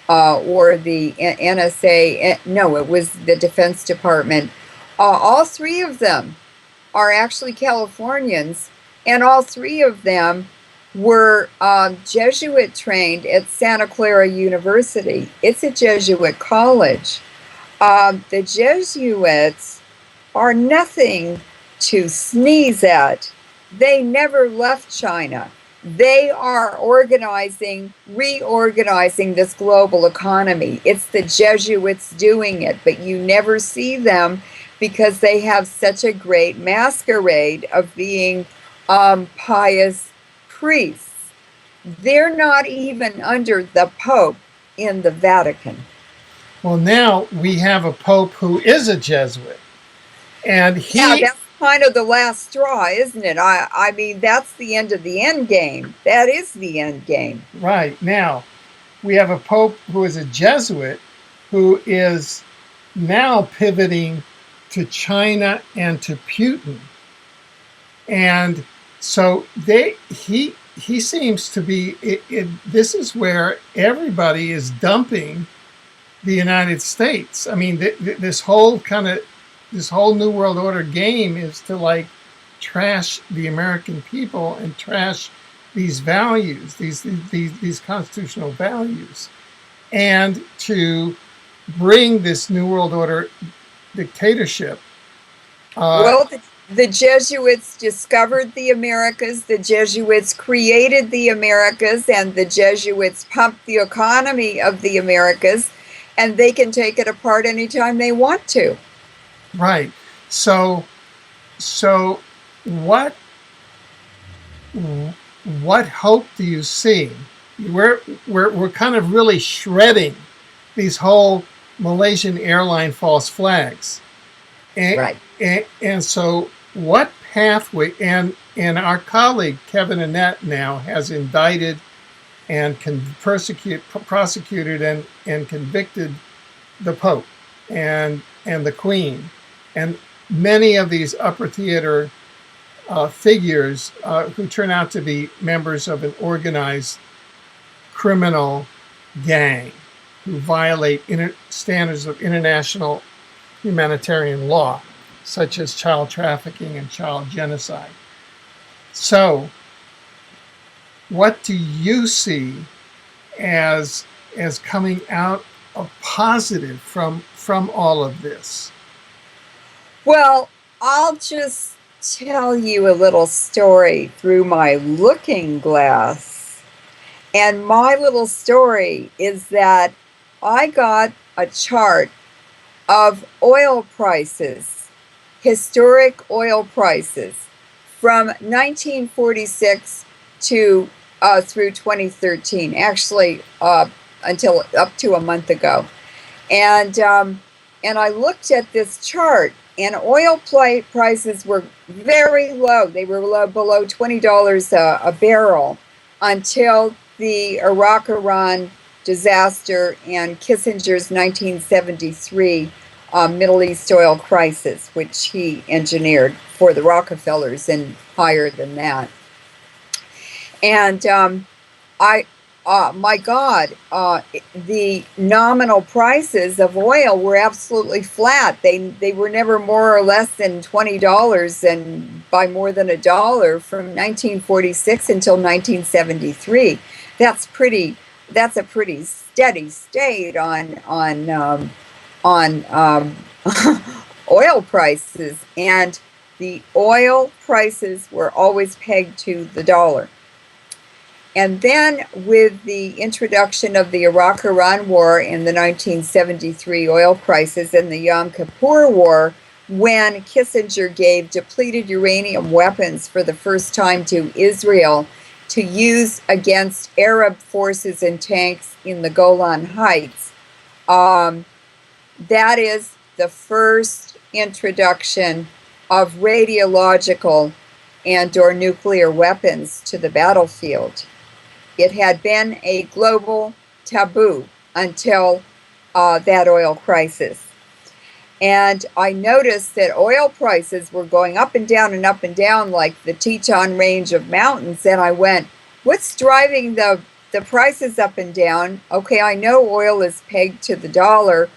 or the NSA. No, it was the Defense Department. All three of them are actually Californians, and all three of them were Jesuit trained at Santa Clara University. It's a Jesuit college. The Jesuits are nothing to sneeze at. They never left China. They are reorganizing this global economy. It's the Jesuits doing it, but you never see them because they have such a great masquerade of being pious priests. They're not even under the Pope in the Vatican. Well, now we have a Pope who is a Jesuit. And yeah, that's kind of the last straw, isn't it? I mean, that's the end of the end game. That is the end game. Right. Now, we have a Pope who is a Jesuit who is now pivoting to China and to Putin. And so he seems to be, this is where everybody is dumping the United States. I mean, this whole New World Order game is to like trash the American people and trash these values, these constitutional values, and to bring this New World Order dictatorship. Well, the Jesuits discovered the Americas, the Jesuits created the Americas, and the Jesuits pumped the economy of the Americas, and they can take it apart anytime they want to. Right. So what hope do you see? We're kind of really shredding these whole Malaysian airline false flags. Right. And so what pathway, and our colleague Kevin Annett now has indicted and prosecuted and convicted the Pope and the Queen, and many of these upper theater figures who turn out to be members of an organized criminal gang who violate standards of international humanitarian law, such as child trafficking and child genocide. So, what do you see as coming out of positive from all of this? Well, I'll just tell you a little story through my looking glass. And my little story is that I got a chart of oil prices, historic oil prices, from 1946 to through 2013, actually until up to a month ago. And I looked at this chart, and oil prices were very low. They were below $20 a barrel until the Iraq-Iran disaster and Kissinger's 1973 Middle East oil crisis, which he engineered for the Rockefellers and higher than that. And my God, the nominal prices of oil were absolutely flat. They were never more or less than $20 and by more than $1 from 1946 until 1973. That's a pretty steady state on oil prices, and the oil prices were always pegged to the dollar. And then with the introduction of the Iraq-Iran War in the 1973 oil crisis and the Yom Kippur War, when Kissinger gave depleted uranium weapons for the first time to Israel to use against Arab forces and tanks in the Golan Heights, that is the first introduction of radiological and or nuclear weapons to the battlefield. It had been a global taboo until that oil crisis. And I noticed that oil prices were going up and down like the Teton Range of mountains. And I went, what's driving the prices up and down? Okay, I know oil is pegged to the dollar.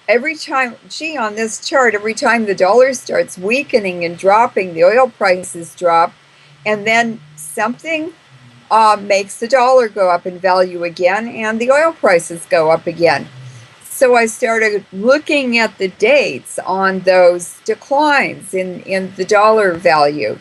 Every time, on this chart, every time the dollar starts weakening and dropping, the oil prices drop. And then something makes the dollar go up in value again, and the oil prices go up again. So I started looking at the dates on those declines in the dollar value.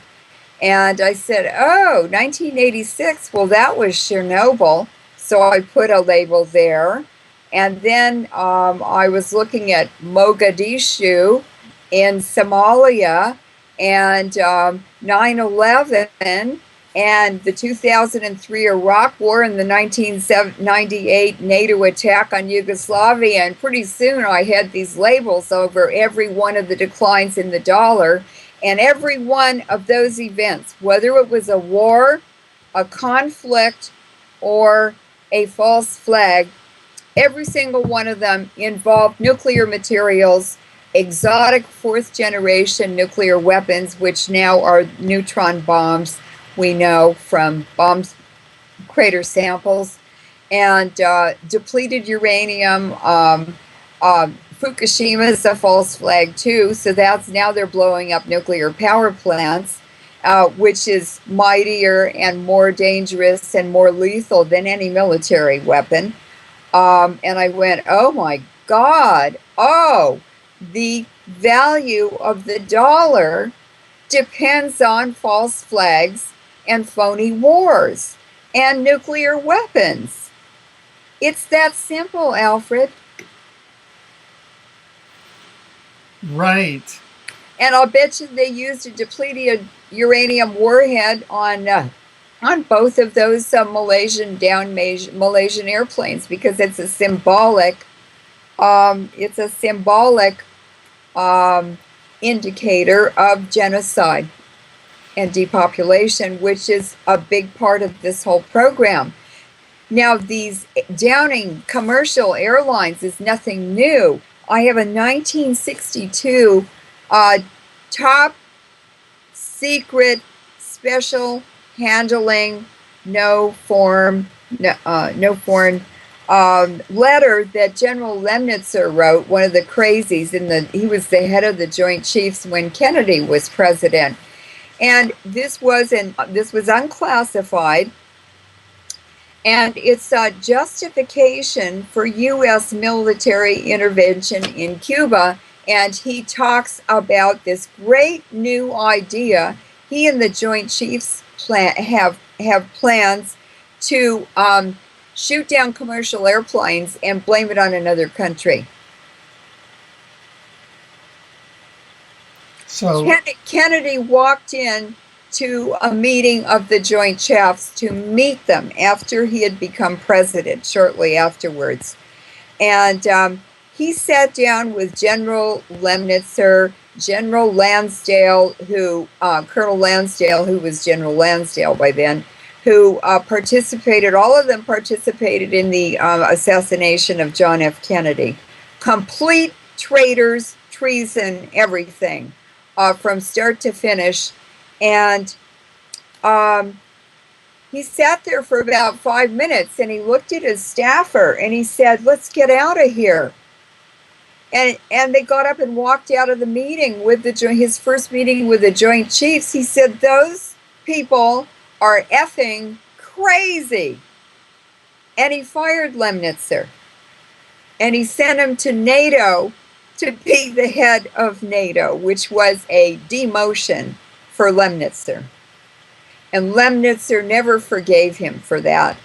And I said, oh, 1986, well, that was Chernobyl. So I put a label there. And then I was looking at Mogadishu in Somalia and 9/11 and the 2003 Iraq War and the 1998 NATO attack on Yugoslavia. And pretty soon I had these labels over every one of the declines in the dollar. And every one of those events, whether it was a war, a conflict, or a false flag, every single one of them involved nuclear materials, exotic fourth generation nuclear weapons, which now are neutron bombs, we know from bomb crater samples, and depleted uranium. Fukushima is a false flag too, so that's now they're blowing up nuclear power plants, which is mightier and more dangerous and more lethal than any military weapon. And I went, oh my God, the value of the dollar depends on false flags and phony wars and nuclear weapons. It's that simple, Alfred. Right. And I'll bet you they used a depleted uranium warhead on both of those Malaysian airplanes, because it's a symbolic indicator of genocide and depopulation, which is a big part of this whole program. Now, these downing commercial airlines is nothing new. I have a 1962 top secret special handling no foreign letter that General Lemnitzer wrote, one of the crazies. He was the head of the Joint Chiefs when Kennedy was president, and this was unclassified, and it's a justification for U.S. military intervention in Cuba. And he talks about this great new idea. He and the Joint Chiefs have plans to shoot down commercial airplanes and blame it on another country. So Kennedy walked in to a meeting of the Joint Chiefs to meet them after he had become president, shortly afterwards. And he sat down with General Lemnitzer, General Lansdale, Colonel Lansdale, who was General Lansdale by then, who participated, all of them participated in the assassination of John F. Kennedy. Complete traitors, treason, everything, from start to finish. And he sat there for about 5 minutes, and he looked at his staffer and he said, "Let's get out of here." And they got up and walked out of the meeting with his first meeting with the Joint Chiefs. He said, "Those people are effing crazy." And he fired Lemnitzer. And he sent him to NATO to be the head of NATO, which was a demotion for Lemnitzer. And Lemnitzer never forgave him for that.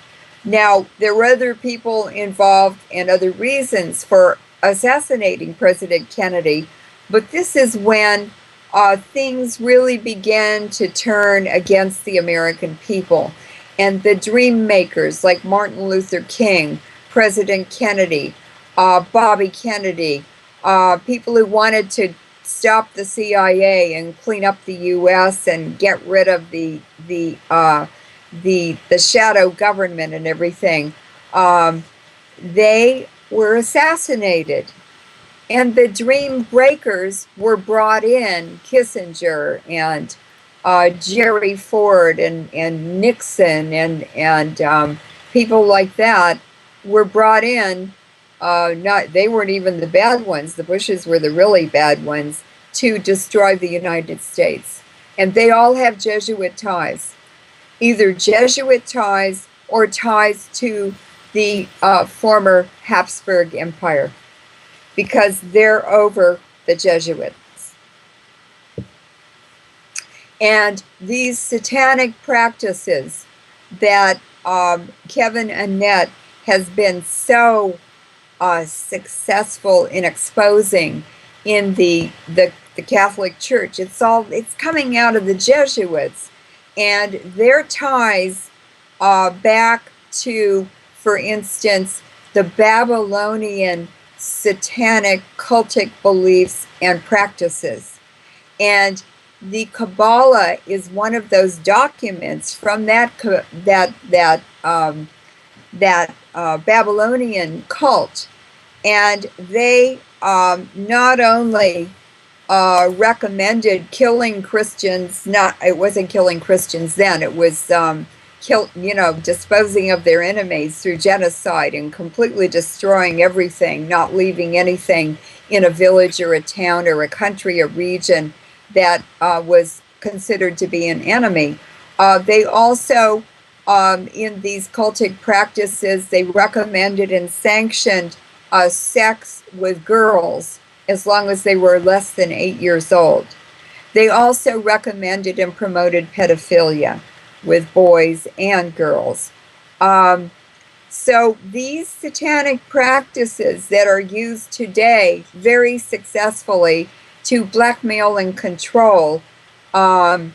Now, there were other people involved and other reasons for assassinating President Kennedy, but this is when things really began to turn against the American people. And the dream makers like Martin Luther King, President Kennedy, Bobby Kennedy, people who wanted to stop the CIA and clean up the U.S. and get rid of the shadow government and everything, they were assassinated. And the dream breakers were brought in, Kissinger and Jerry Ford and Nixon and people like that were brought in. They weren't even the bad ones. The Bushes were the really bad ones, to destroy the United States. And they all have Jesuit ties, either Jesuit ties or ties to the former Habsburg Empire, because they're over the Jesuits. And these satanic practices that Kevin Annett has been so successful in exposing in the Catholic Church, it's coming out of the Jesuits and their ties back to, for instance, the Babylonian satanic cultic beliefs and practices. And the Kabbalah is one of those documents from that Babylonian cult. And they not only recommended killing Christians, it wasn't killing Christians then, it was disposing of their enemies through genocide and completely destroying everything, not leaving anything in a village or a town or a country, a region that was considered to be an enemy. They also, in these cultic practices, they recommended and sanctioned sex with girls as long as they were less than 8 years old. They also recommended and promoted pedophilia with boys and girls. So these satanic practices that are used today very successfully to blackmail and control the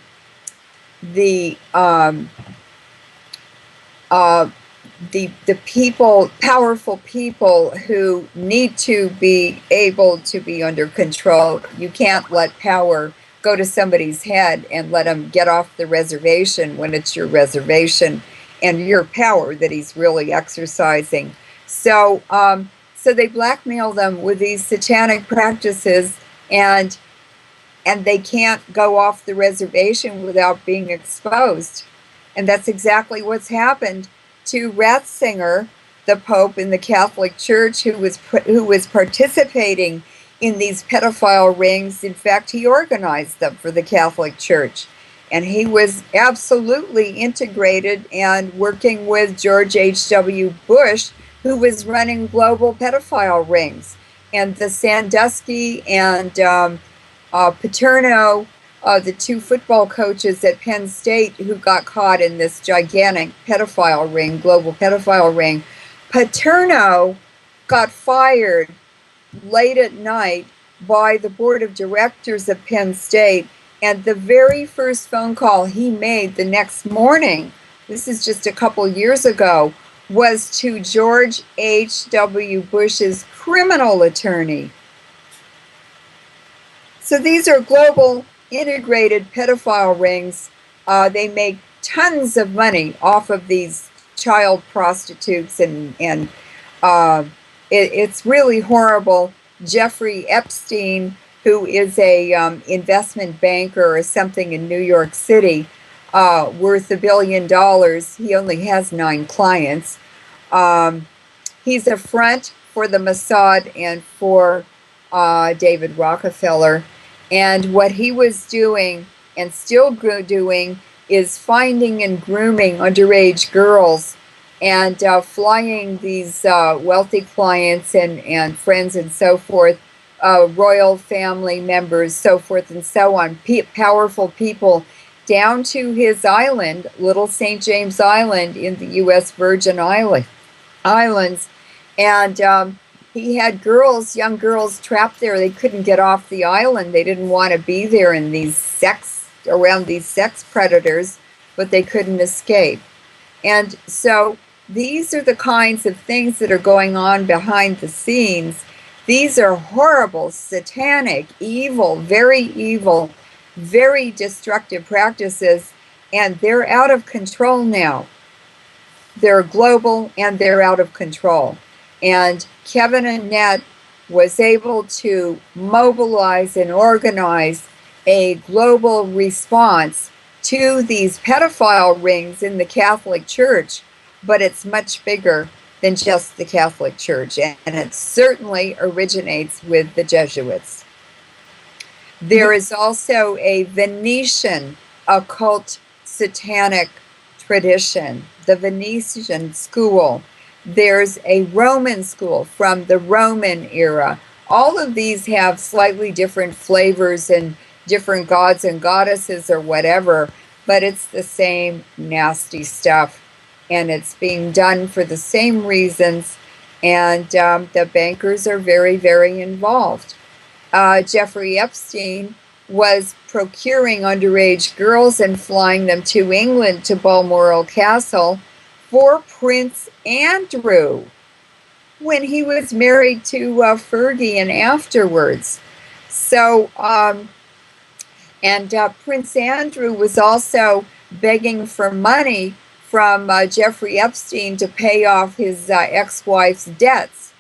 people, powerful people who need to be able to be under control. You can't let power go to somebody's head and let them get off the reservation when it's your reservation. your power that he's really exercising. So, so they blackmail them with these satanic practices, and they can't go off the reservation without being exposed. And that's exactly what's happened to Ratzinger, the Pope in the Catholic Church, who was participating in these pedophile rings. In fact, he organized them for the Catholic Church. And he was absolutely integrated and working with George H.W. Bush, who was running global pedophile rings. And the Sandusky and Paterno, the two football coaches at Penn State who got caught in this gigantic pedophile ring, global pedophile ring. Paterno got fired late at night by the board of directors of Penn State, and the very first phone call he made the next morning, this is just a couple years ago, was to George H.W. Bush's criminal attorney. So these are global integrated pedophile rings. They make tons of money off of these child prostitutes, and it's really horrible. Jeffrey Epstein, who is a investment banker or something in New York City, worth $1 billion. He only has 9 clients. He's a front for the Mossad and for David Rockefeller. And what he was doing and still doing is finding and grooming underage girls and flying these wealthy clients and friends and so forth, royal family members, so forth and so on, powerful people, down to his island, Little St. James Island in the U.S. Virgin Islands. And he had young girls trapped there. They couldn't get off the island. They didn't want to be there in around these sex predators, but they couldn't escape. And so these are the kinds of things that are going on behind the scenes. These are horrible, satanic, evil, very destructive practices, and they're out of control now. They're global and they're out of control. And Kevin Annett was able to mobilize and organize a global response to these pedophile rings in the Catholic Church, but it's much bigger than just the Catholic Church, and it certainly originates with the Jesuits. There is also a Venetian occult satanic tradition, the Venetian school. There's a Roman school from the Roman era. All of these have slightly different flavors and different gods and goddesses or whatever, but it's the same nasty stuff, and it's being done for the same reasons, and the bankers are very, very involved. Jeffrey Epstein was procuring underage girls and flying them to England, to Balmoral Castle, for Prince Andrew when he was married to Fergie and afterwards. So, Prince Andrew was also begging for money from Jeffrey Epstein to pay off his ex-wife's debts.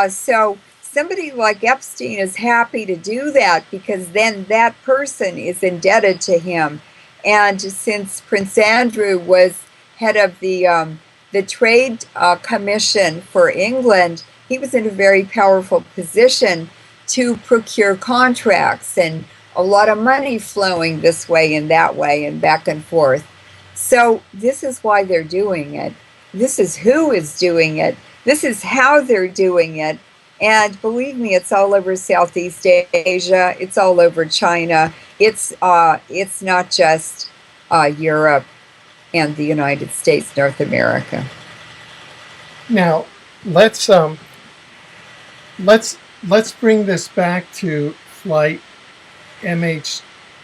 So somebody like Epstein is happy to do that because then that person is indebted to him. And since Prince Andrew was head of the Trade Commission for England, he was in a very powerful position to procure contracts, and a lot of money flowing this way and that way and back and forth. So this is why they're doing it. This is who is doing it. This is how they're doing it. And believe me, it's all over Southeast Asia. It's all over China. It's not just Europe and the United States, North America. Now, let's bring this back to flight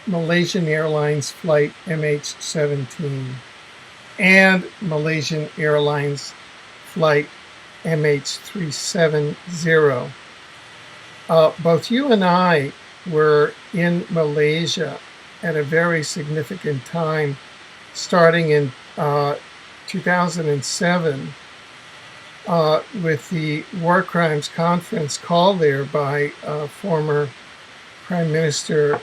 Malaysian Airlines flight MH17 and Malaysian Airlines flight MH370. Both you and I were in Malaysia at a very significant time, starting in 2007 with the War Crimes Conference called there by former Prime Minister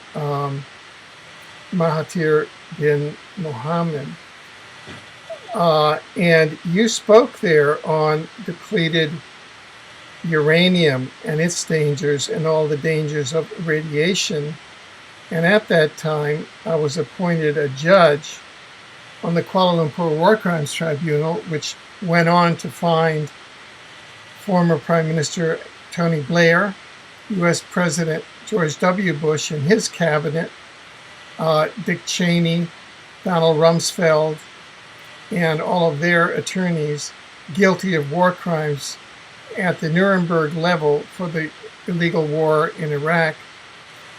Mahathir bin Mohammed. And you spoke there on depleted uranium and its dangers and all the dangers of radiation. And at that time, I was appointed a judge on the Kuala Lumpur War Crimes Tribunal, which went on to find former Prime Minister Tony Blair, U.S. President George W. Bush and his cabinet, Dick Cheney, Donald Rumsfeld, and all of their attorneys guilty of war crimes at the Nuremberg level for the illegal war in Iraq,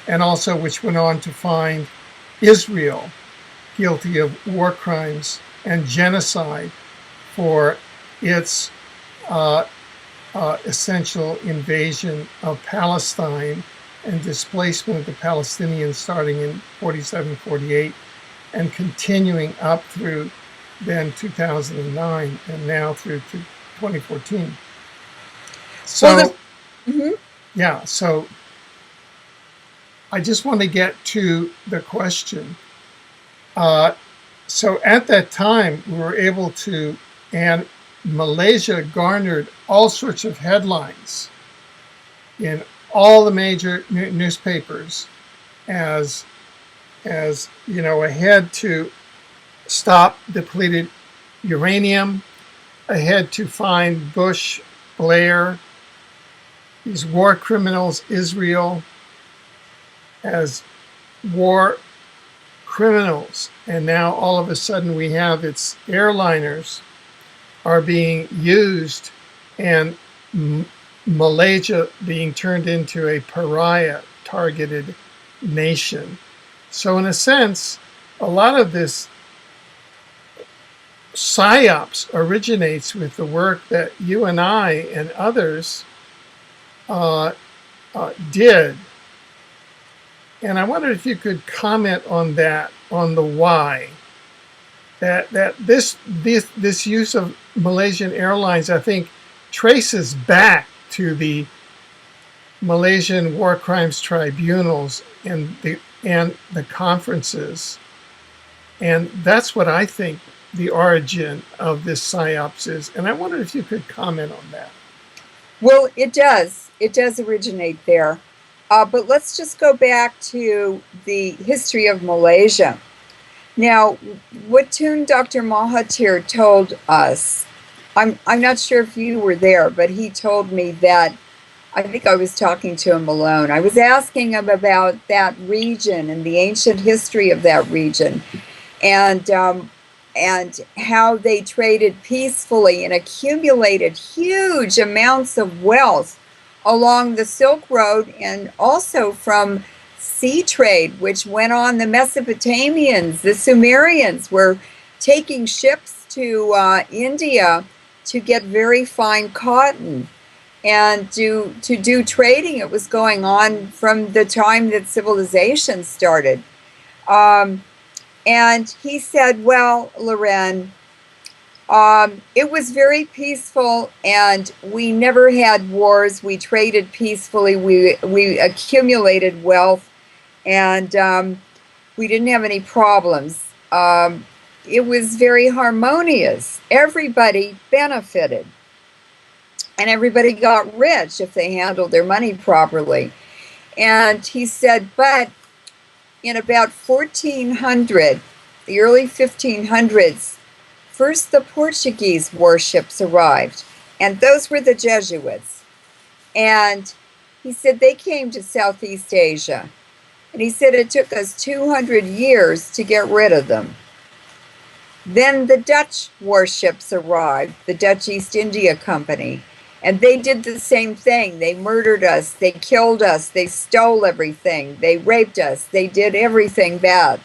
and also which went on to find Israel guilty of war crimes and genocide for its essential invasion of Palestine and displacement of the Palestinians starting in 47, 48, and continuing up through then 2009 and now through to 2014. So, yeah, so I just want to get to the question. So at that time, we were able to, and Malaysia garnered all sorts of headlines in all the major newspapers as you know, ahead to stop depleted uranium, ahead to find Bush, Blair, these war criminals, Israel, as war criminals. And now all of a sudden we have its airliners are being used and Malaysia being turned into a pariah targeted nation. So in a sense, a lot of this psyops originates with the work that you and I and others did. And I wondered if you could comment on that, on the why. That this use of Malaysian Airlines, I think, traces back to the Malaysian War Crimes Tribunals and the conferences. And that's what I think the origin of this psyops is. And I wondered if you could comment on that. Well, it does. It does originate there. But let's just go back to the history of Malaysia. Now, what Dr. Mahathir told us, I'm not sure if you were there, but he told me that, I think I was talking to him alone. I was asking him about that region and the ancient history of that region, and how they traded peacefully and accumulated huge amounts of wealth along the Silk Road, and also from sea trade, which went on. The Mesopotamians, the Sumerians were taking ships to India to get very fine cotton and to do trading. It was going on from the time that civilization started. And he said, well, Leuren, it was very peaceful and we never had wars. We traded peacefully. We accumulated wealth and we didn't have any problems. It was very harmonious. Everybody benefited. And everybody got rich if they handled their money properly. And he said, but in about 1400, the early 1500s, first the Portuguese warships arrived, and those were the Jesuits. And he said they came to Southeast Asia. And he said it took us 200 years to get rid of them. Then the Dutch warships arrived, the Dutch East India Company, and they did the same thing. They murdered us, they killed us, they stole everything, they raped us, they did everything bad.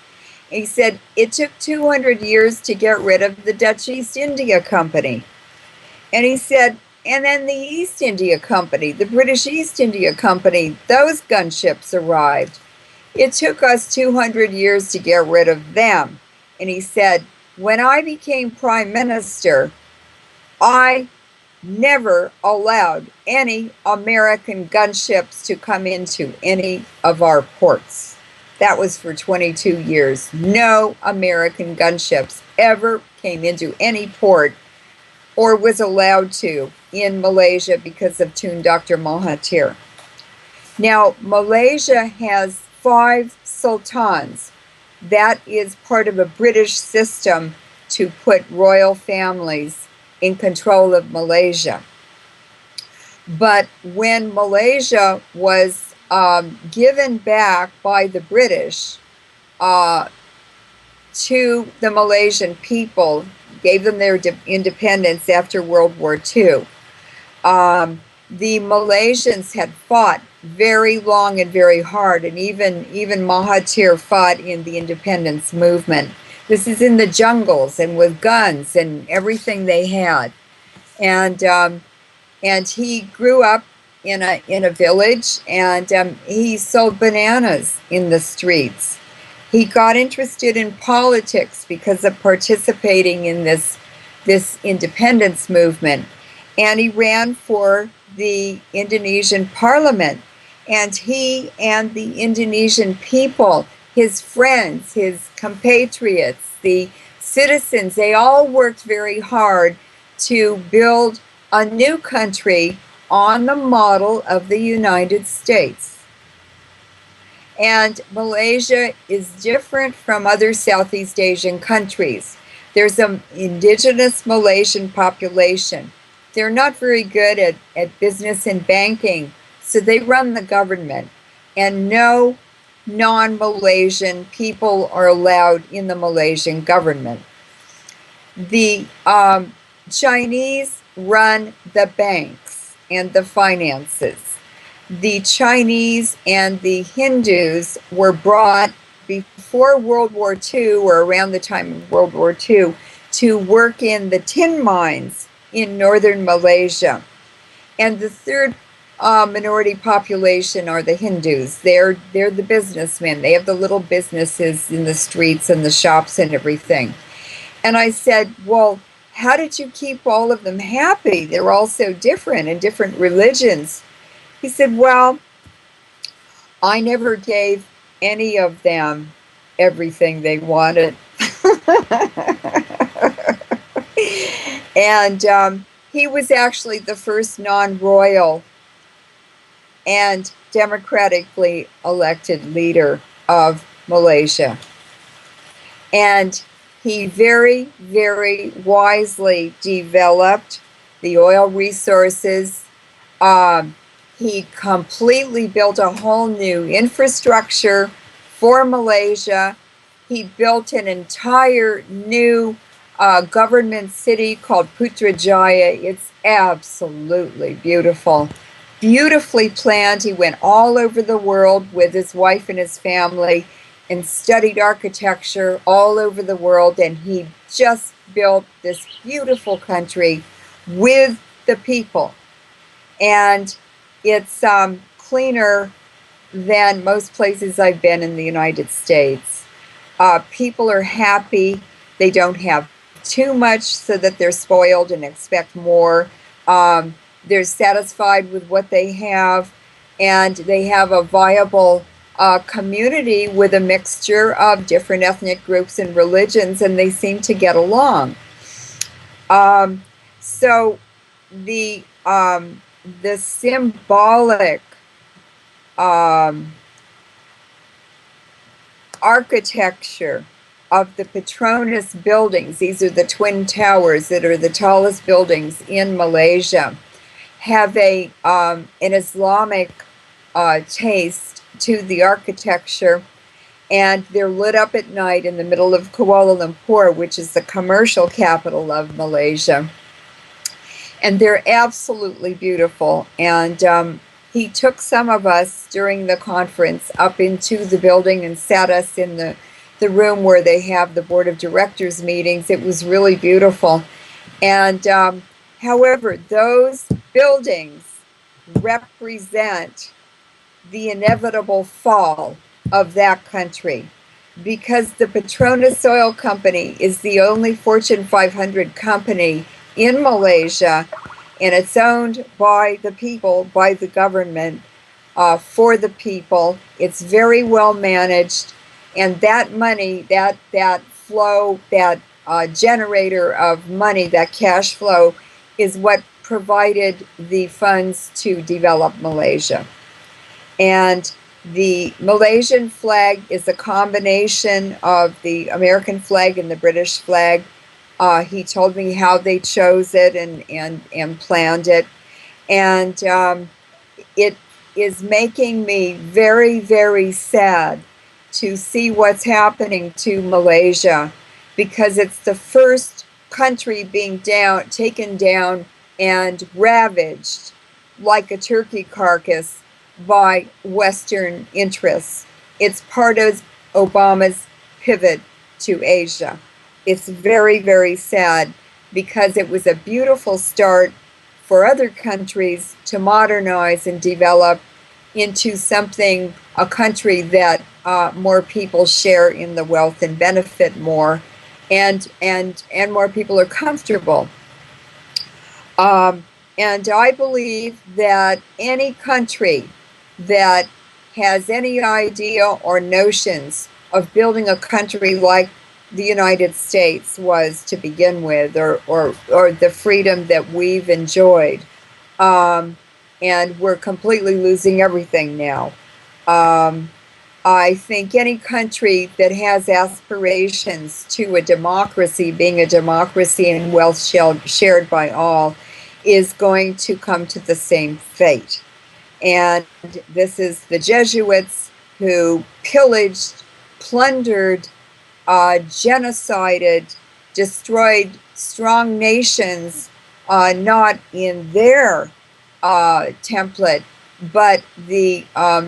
He said it took 200 years to get rid of the Dutch East India Company. And he said, and then the East India Company, the British East India Company, those gunships arrived. It took us 200 years to get rid of them. And he said, when I became prime minister, I never allowed any American gunships to come into any of our ports. That was for 22 years. No American gunships ever came into any port or was allowed to in Malaysia because of Tun Dr. Mahathir. Now, Malaysia has 5 sultans. That is part of a British system to put royal families in control of Malaysia. But when Malaysia was given back by the British to the Malaysian people, gave them their independence after World War II, the Malaysians had fought very long and very hard, and even Mahathir fought in the independence movement. This is in the jungles and with guns and everything they had, and he grew up in a village, and he sold bananas in the streets. He got interested in politics because of participating in this independence movement, and he ran for the Indonesian parliament. And he and the Indonesian people, his friends, his compatriots, the citizens, they all worked very hard to build a new country on the model of the United States. And Malaysia is different from other Southeast Asian countries. There's an indigenous Malaysian population. They're not very good at business and banking, so they run the government. And no non-Malaysian people are allowed in the Malaysian government. The Chinese run the banks and the finances. The Chinese and the Hindus were brought before World War II, or around the time of World War II, to work in the tin mines in northern Malaysia. And the third minority population are the Hindus. They're the businessmen. They have the little businesses in the streets and the shops and everything. And I said, well, how did you keep all of them happy? They're all so different and different religions. He said, well, I never gave any of them everything they wanted. And he was actually the first non-royal and democratically elected leader of Malaysia. And he very, very wisely developed the oil resources. He completely built a whole new infrastructure for Malaysia. He built an entire new government city called Putrajaya. It's absolutely beautiful. Beautifully planned. He went all over the world with his wife and his family and studied architecture all over the world, and he just built this beautiful country with the people. And it's cleaner than most places I've been in the United States. People are happy. They don't have too much so that they're spoiled and expect more. They're satisfied with what they have, and they have a viable community with a mixture of different ethnic groups and religions, and they seem to get along. So the symbolic architecture of the Petronas buildings, these are the twin towers that are the tallest buildings in Malaysia, have an Islamic taste to the architecture, and they're lit up at night in the middle of Kuala Lumpur, which is the commercial capital of Malaysia. And they're absolutely beautiful. And he took some of us during the conference up into the building and sat us in the room where they have the board of directors meetings. It was really beautiful. And however, those buildings represent the inevitable fall of that country. because the Petronas Oil Company is the only Fortune 500 company in Malaysia, and it's owned by the people, by the government, for the people. It's very well managed, and that money, that flow, that generator of money, that cash flow, is what provided the funds to develop Malaysia. And the Malaysian flag is a combination of the American flag and the British flag. He told me how they chose it and planned it. And it is making me very, very sad to see what's happening to Malaysia, because it's the first country being taken down and ravaged like a turkey carcass by Western interests. It's part of Obama's pivot to Asia. It's very, very sad, because it was a beautiful start for other countries to modernize and develop into something, a country that more people share in the wealth and benefit more, and more people are comfortable. And I believe that any country that has any idea or notions of building a country like the United States was to begin with, or the freedom that we've enjoyed, and we're completely losing everything now. I think any country that has aspirations to a democracy, being a democracy and wealth shared by all, is going to come to the same fate. And this is the Jesuits, who pillaged, plundered, genocided, destroyed strong nations, not in their template, but the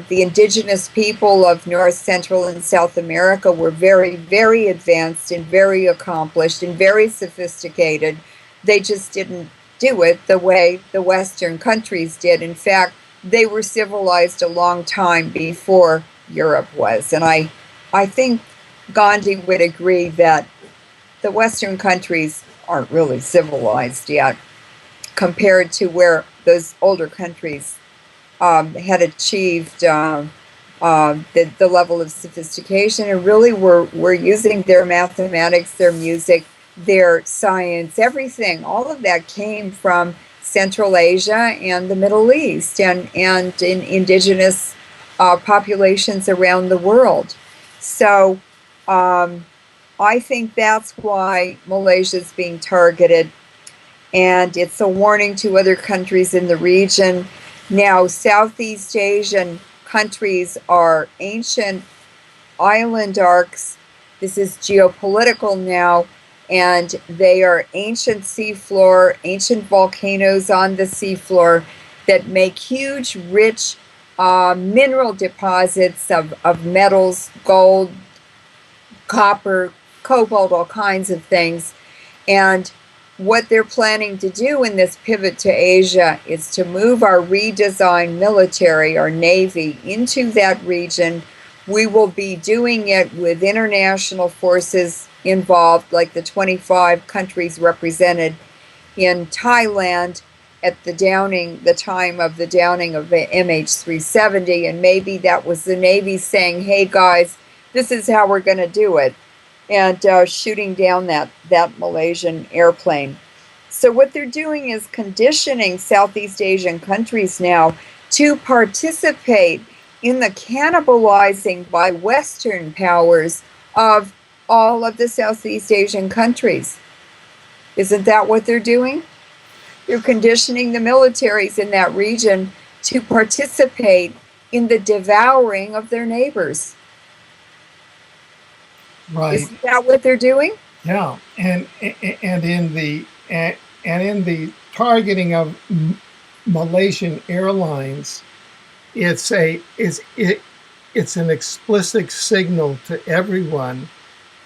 indigenous people of North, Central, and South America were very, very advanced and very accomplished and very sophisticated. They just didn't do it the way the Western countries did. In fact, they were civilized a long time before Europe was. And I think Gandhi would agree that the Western countries aren't really civilized yet compared to where those older countries had achieved the level of sophistication, and really were using their mathematics, their music, their science, everything. All of that came from Central Asia and the Middle East, and in indigenous populations around the world. So I think that's why Malaysia is being targeted, and it's a warning to other countries in the region. Now, Southeast Asian countries are ancient island arcs. This is geopolitical now, and they are ancient seafloor, ancient volcanoes on the seafloor that make huge, rich mineral deposits of metals, gold, copper, cobalt, all kinds of things. And what they're planning to do in this pivot to Asia is to move our redesigned military, our Navy, into that region. We will be doing it with international forces involved, like the 25 countries represented in Thailand at the time of the downing of the MH17. And maybe that was the Navy saying, hey guys, this is how we're going to do it, and shooting down that Malaysian airplane. So what they're doing is conditioning Southeast Asian countries now to participate in the cannibalizing by Western powers of all of the Southeast Asian countries. Isn't that what they're doing? They're conditioning the militaries in that region to participate in the devouring of their neighbors. Right. Isn't that what they're doing? Yeah, and in the targeting of Malaysian airlines, it's an explicit signal to everyone.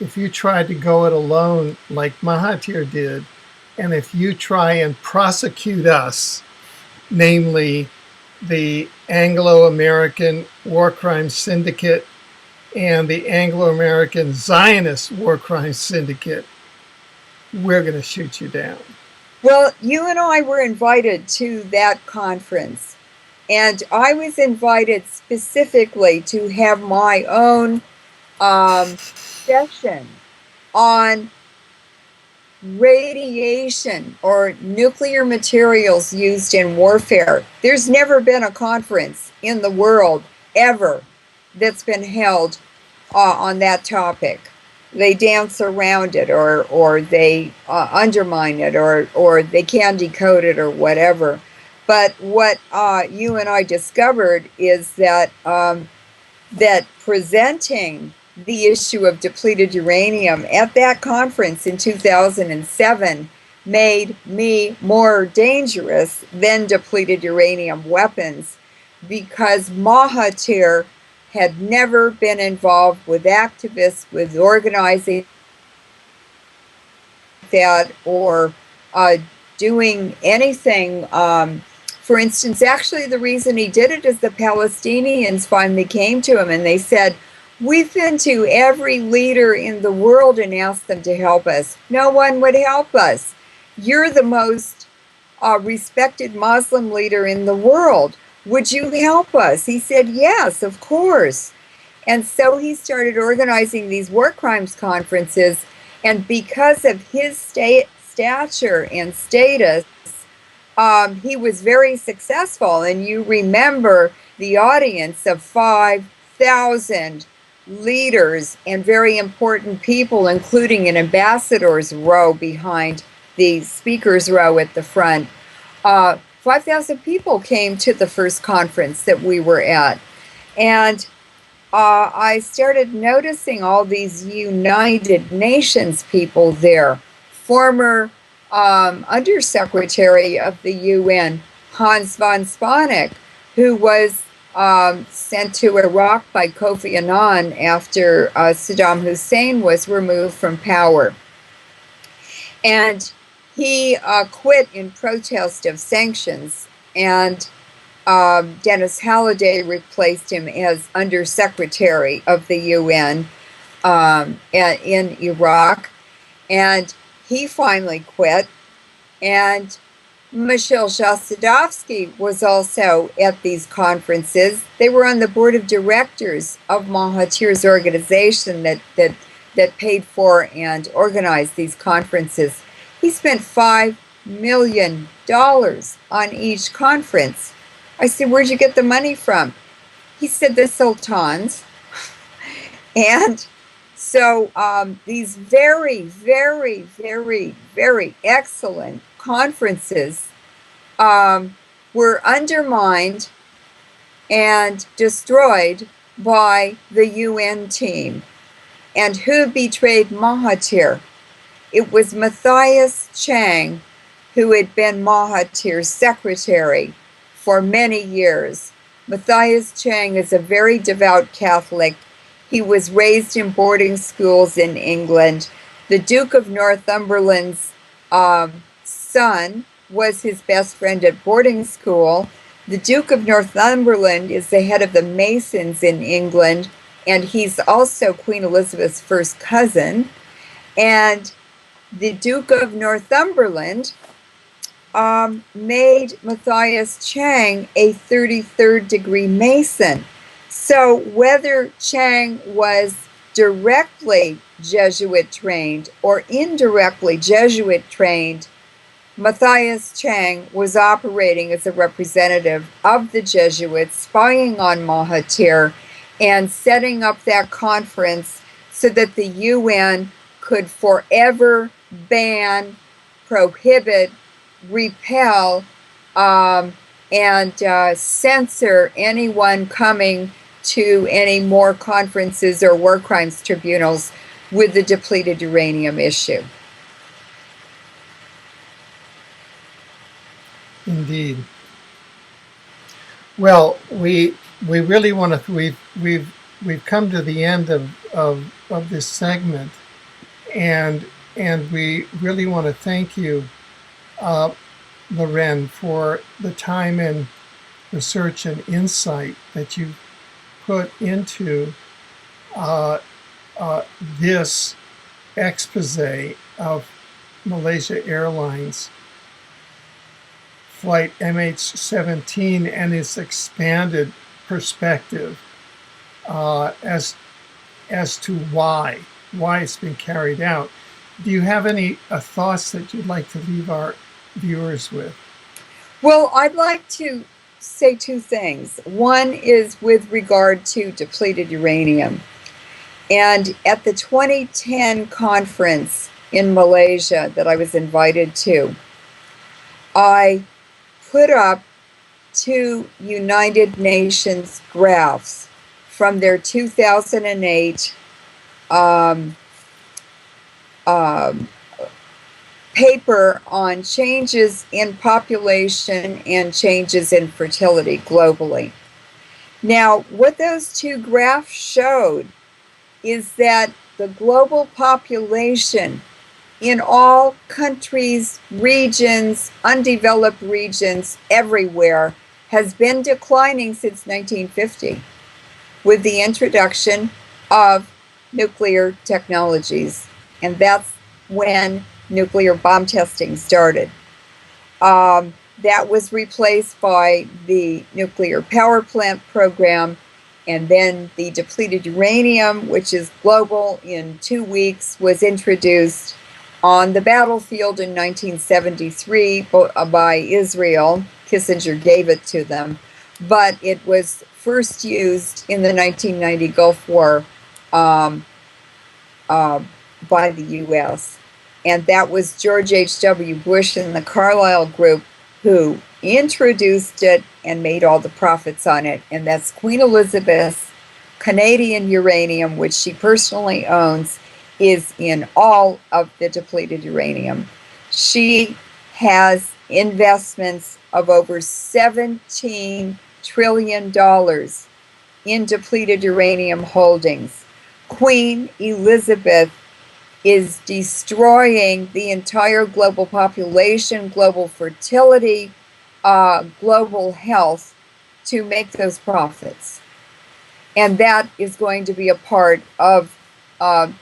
If you try to go it alone, like Mahathir did, and if you try and prosecute us, namely the Anglo-American War Crimes Syndicate and the Anglo-American Zionist War Crimes Syndicate, we're going to shoot you down. Well, you and I were invited to that conference, and I was invited specifically to have my own session on radiation or nuclear materials used in warfare. There's never been a conference in the world ever that's been held on that topic. They dance around it, or they undermine it, or they can decode it, or whatever. But what you and I discovered is that that presenting the issue of depleted uranium at that conference in 2007 made me more dangerous than depleted uranium weapons, because Mahathir had never been involved with activists, with organizing that, or doing anything. For instance, actually the reason he did it is the Palestinians finally came to him and they said, "We've been to every leader in the world and asked them to help us. No one would help us. You're the most respected Muslim leader in the world. Would you help us?" He said, "Yes, of course." And so he started organizing these war crimes conferences. And because of his stature and status, he was very successful. And you remember the audience of 5,000 leaders and very important people, including an ambassador's row behind the speaker's row at the front. 5,000 people came to the first conference that we were at. And I started noticing all these United Nations people there. Former Undersecretary of the UN, Hans von Spanek, who was sent to Iraq by Kofi Annan after Saddam Hussein was removed from power. And he quit in protest of sanctions, and Dennis Halliday replaced him as Undersecretary of the UN in Iraq. And he finally quit. And Michel Chossudovsky was also at these conferences. They were on the board of directors of Mahathir's organization that paid for and organized these conferences. He spent $5 million on each conference. I said, "Where'd you get the money from?" He said, "The sultans." And so these very, very, very, very excellent conferences were undermined and destroyed by the UN team. And who betrayed Mahathir? It was Matthias Chang, who had been Mahathir's secretary for many years. Matthias Chang is a very devout Catholic. He was raised in boarding schools in England. The Duke of Northumberland's son was his best friend at boarding school. The Duke of Northumberland is the head of the Masons in England, and he's also Queen Elizabeth's first cousin. And the Duke of Northumberland made Matthias Chang a 33rd degree Mason. So whether Chang was directly Jesuit trained or indirectly Jesuit trained, Matthias Chang was operating as a representative of the Jesuits, spying on Mahathir and setting up that conference so that the UN could forever ban, prohibit, repel, and censor anyone coming to any more conferences or war crimes tribunals with the depleted uranium issue. Indeed. Well, we really want to. We've come to the end of this segment, and we really want to thank you, Leuren, for the time and research and insight that you put into uh, this expose of Malaysia Airlines flight MH17 and its expanded perspective as to why it's been carried out. Do you have any thoughts that you'd like to leave our viewers with? Well, I'd like to say two things. One is with regard to depleted uranium. And at the 2010 conference in Malaysia that I was invited to, I put up two United Nations graphs from their 2008 paper on changes in population and changes in fertility globally. Now, what those two graphs showed is that the global population in all countries, regions, undeveloped regions, everywhere, has been declining since 1950 with the introduction of nuclear technologies. And that's when nuclear bomb testing started. That was replaced by the nuclear power plant program, and then the depleted uranium, which is global in 2 weeks, was introduced on the battlefield in 1973 by Israel. Kissinger gave it to them, but it was first used in the 1990 Gulf War by the U.S. And that was George H.W. Bush and the Carlyle Group who introduced it and made all the profits on it. And that's Queen Elizabeth's Canadian uranium, which she personally owns, is in all of the depleted uranium. She has investments of over $17 trillion in depleted uranium holdings. Queen Elizabeth is destroying the entire global population, global fertility, global health to make those profits. And that is going to be a part of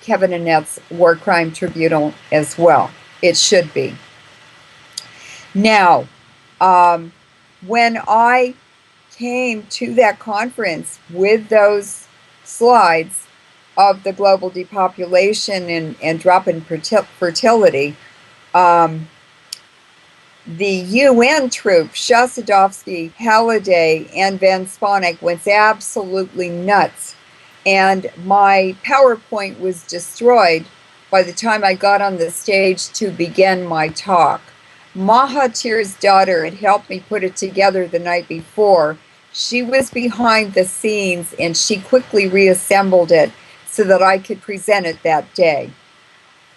Kevin Annette's War Crime Tribunal as well. It should be. Now, when I came to that conference with those slides of the global depopulation and drop in fertility, the UN troops, Shahzadovsky, Halliday, and Van Spanek went absolutely nuts. And my PowerPoint was destroyed by the time I got on the stage to begin my talk. Mahathir's daughter had helped me put it together the night before. She was behind the scenes and she quickly reassembled it so that I could present it that day.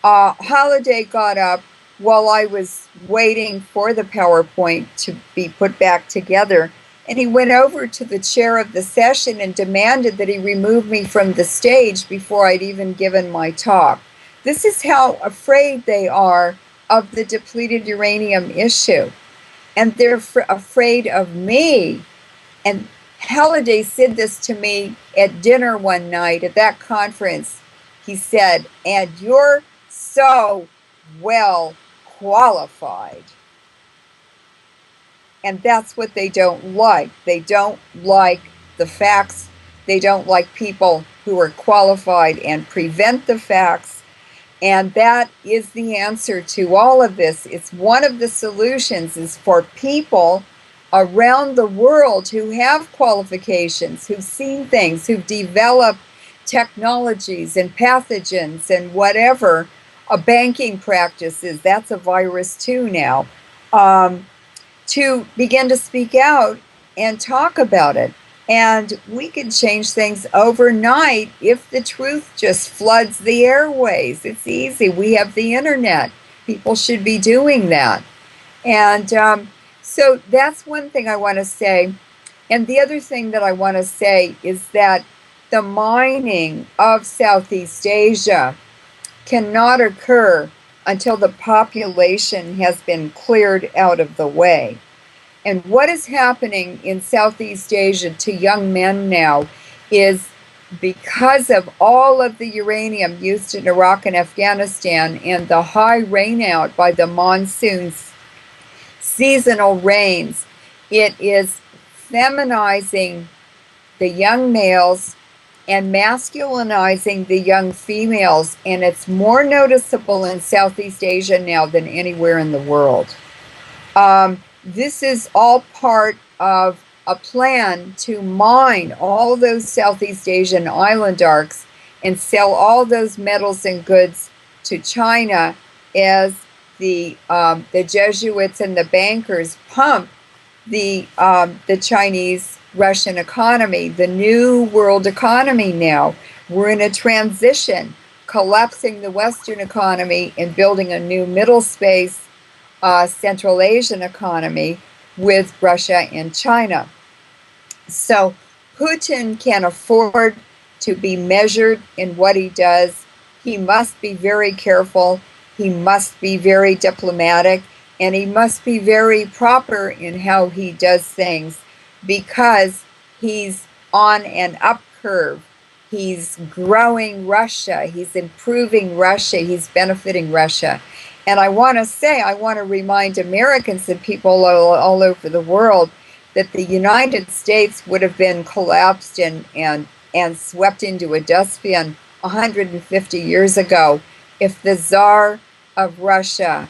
Halliday got up while I was waiting for the PowerPoint to be put back together, and he went over to the chair of the session and demanded that he remove me from the stage before I'd even given my talk. This is how afraid they are of the depleted uranium issue. And they're afraid of me. And Halliday said this to me at dinner one night at that conference. He said, "And you're so well qualified." And that's what they don't like. They don't like the facts. They don't like people who are qualified and prevent the facts. And that is the answer to all of this. It's one of the solutions is for people around the world who have qualifications, who've seen things, who've developed technologies and pathogens and whatever, banking practices, that's a virus too now, to begin to speak out and talk about it. And we can change things overnight if the truth just floods the airways. It's easy. We have the internet. People should be doing that. And so that's one thing I want to say. And the other thing that I want to say is that the mining of Southeast Asia cannot occur until the population has been cleared out of the way. And what is happening in Southeast Asia to young men now is because of all of the uranium used in Iraq and Afghanistan and the high rainout by the monsoons, seasonal rains, it is feminizing the young males and masculinizing the young females, and it's more noticeable in Southeast Asia now than anywhere in the world. This is all part of a plan to mine all those Southeast Asian island arcs and sell all those metals and goods to China as the Jesuits and the bankers pump the Chinese Russian economy, the new world economy now. We're in a transition, collapsing the Western economy and building a new middle space Central Asian economy with Russia and China. So Putin can afford to be measured in what he does. He must be very careful. He must be very diplomatic, and he must be very proper in how he does things, because he's on an up curve. He's growing Russia. He's improving Russia. He's benefiting Russia. And I want to remind Americans and people all over the world that the United States would have been collapsed and swept into a dustbin 150 years ago if the Tsar of Russia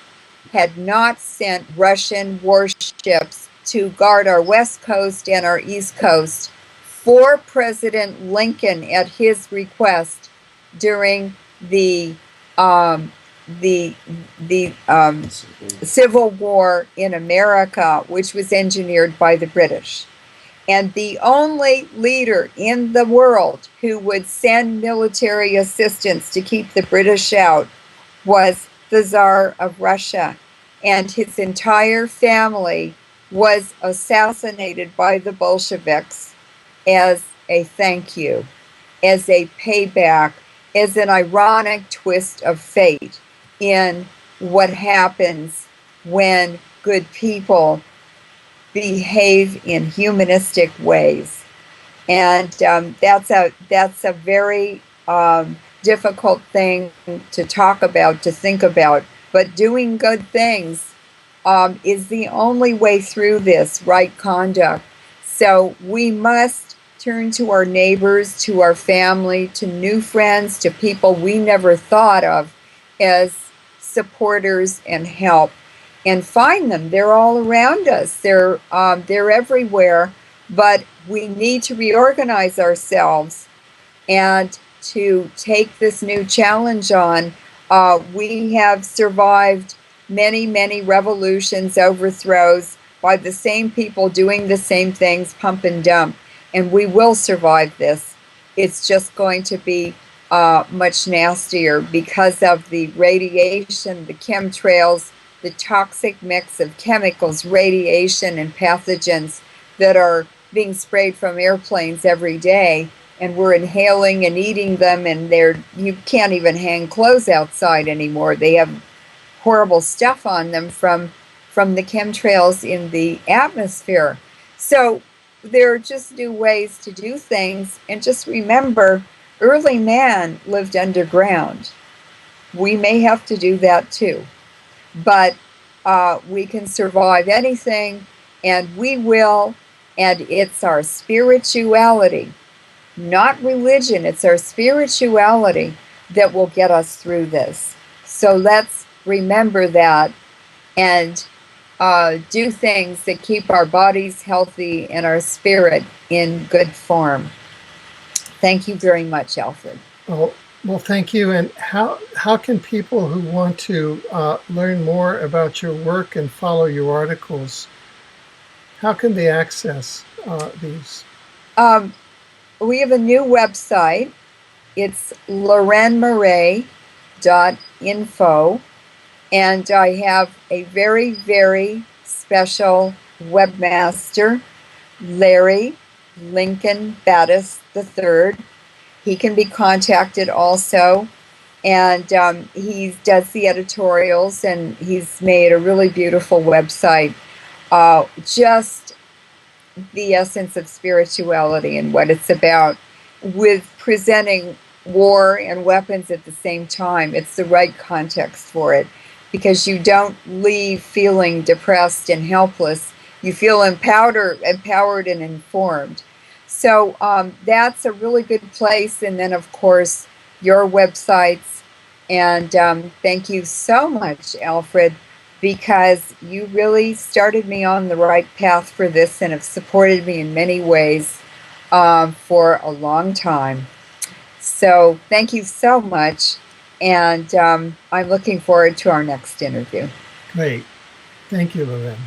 had not sent Russian warships to guard our West Coast and our East Coast for President Lincoln at his request during the Civil War in America, which was engineered by the British. And the only leader in the world who would send military assistance to keep the British out was the Tsar of Russia. And his entire family was assassinated by the Bolsheviks as a thank you, as a payback, as an ironic twist of fate in what happens when good people behave in humanistic ways. And that's a very difficult thing to talk about, to think about. But doing good things is the only way through this, right conduct. So we must turn to our neighbors, to our family, to new friends, to people we never thought of as supporters and help, and find them. They're all around us. They're everywhere, but we need to reorganize ourselves and to take this new challenge on. We have survived many, many revolutions, overthrows by the same people doing the same things, pump and dump, and we will survive this. It's just going to be much nastier because of the radiation, the chemtrails, the toxic mix of chemicals, radiation, and pathogens that are being sprayed from airplanes every day, and we're inhaling and eating them, and you can't even hang clothes outside anymore. They have horrible stuff on them from the chemtrails in the atmosphere. So there are just new ways to do things, and just remember, early man lived underground. We may have to do that too, but we can survive anything, and we will, and it's our spirituality, not religion, it's our spirituality that will get us through this. So let's remember that and do things that keep our bodies healthy and our spirit in good form. Thank you very much, Alfred. Well, thank you. And how can people who want to learn more about your work and follow your articles, how can they access these? We have a new website. It's LeurenMoret.info, and I have a very, very special webmaster, Larry Lincoln Battis III. He can be contacted also, and he does the editorials, and he's made a really beautiful website. Just the essence of spirituality and what it's about, with presenting war and weapons at the same time, it's the right context for it, because you don't leave feeling depressed and helpless. You feel empowered and informed. So that's a really good place. And then, of course, your websites. And thank you so much, Alfred, because you really started me on the right path for this and have supported me in many ways for a long time. So thank you so much. And I'm looking forward to our next interview. Great. Thank you, Leuren.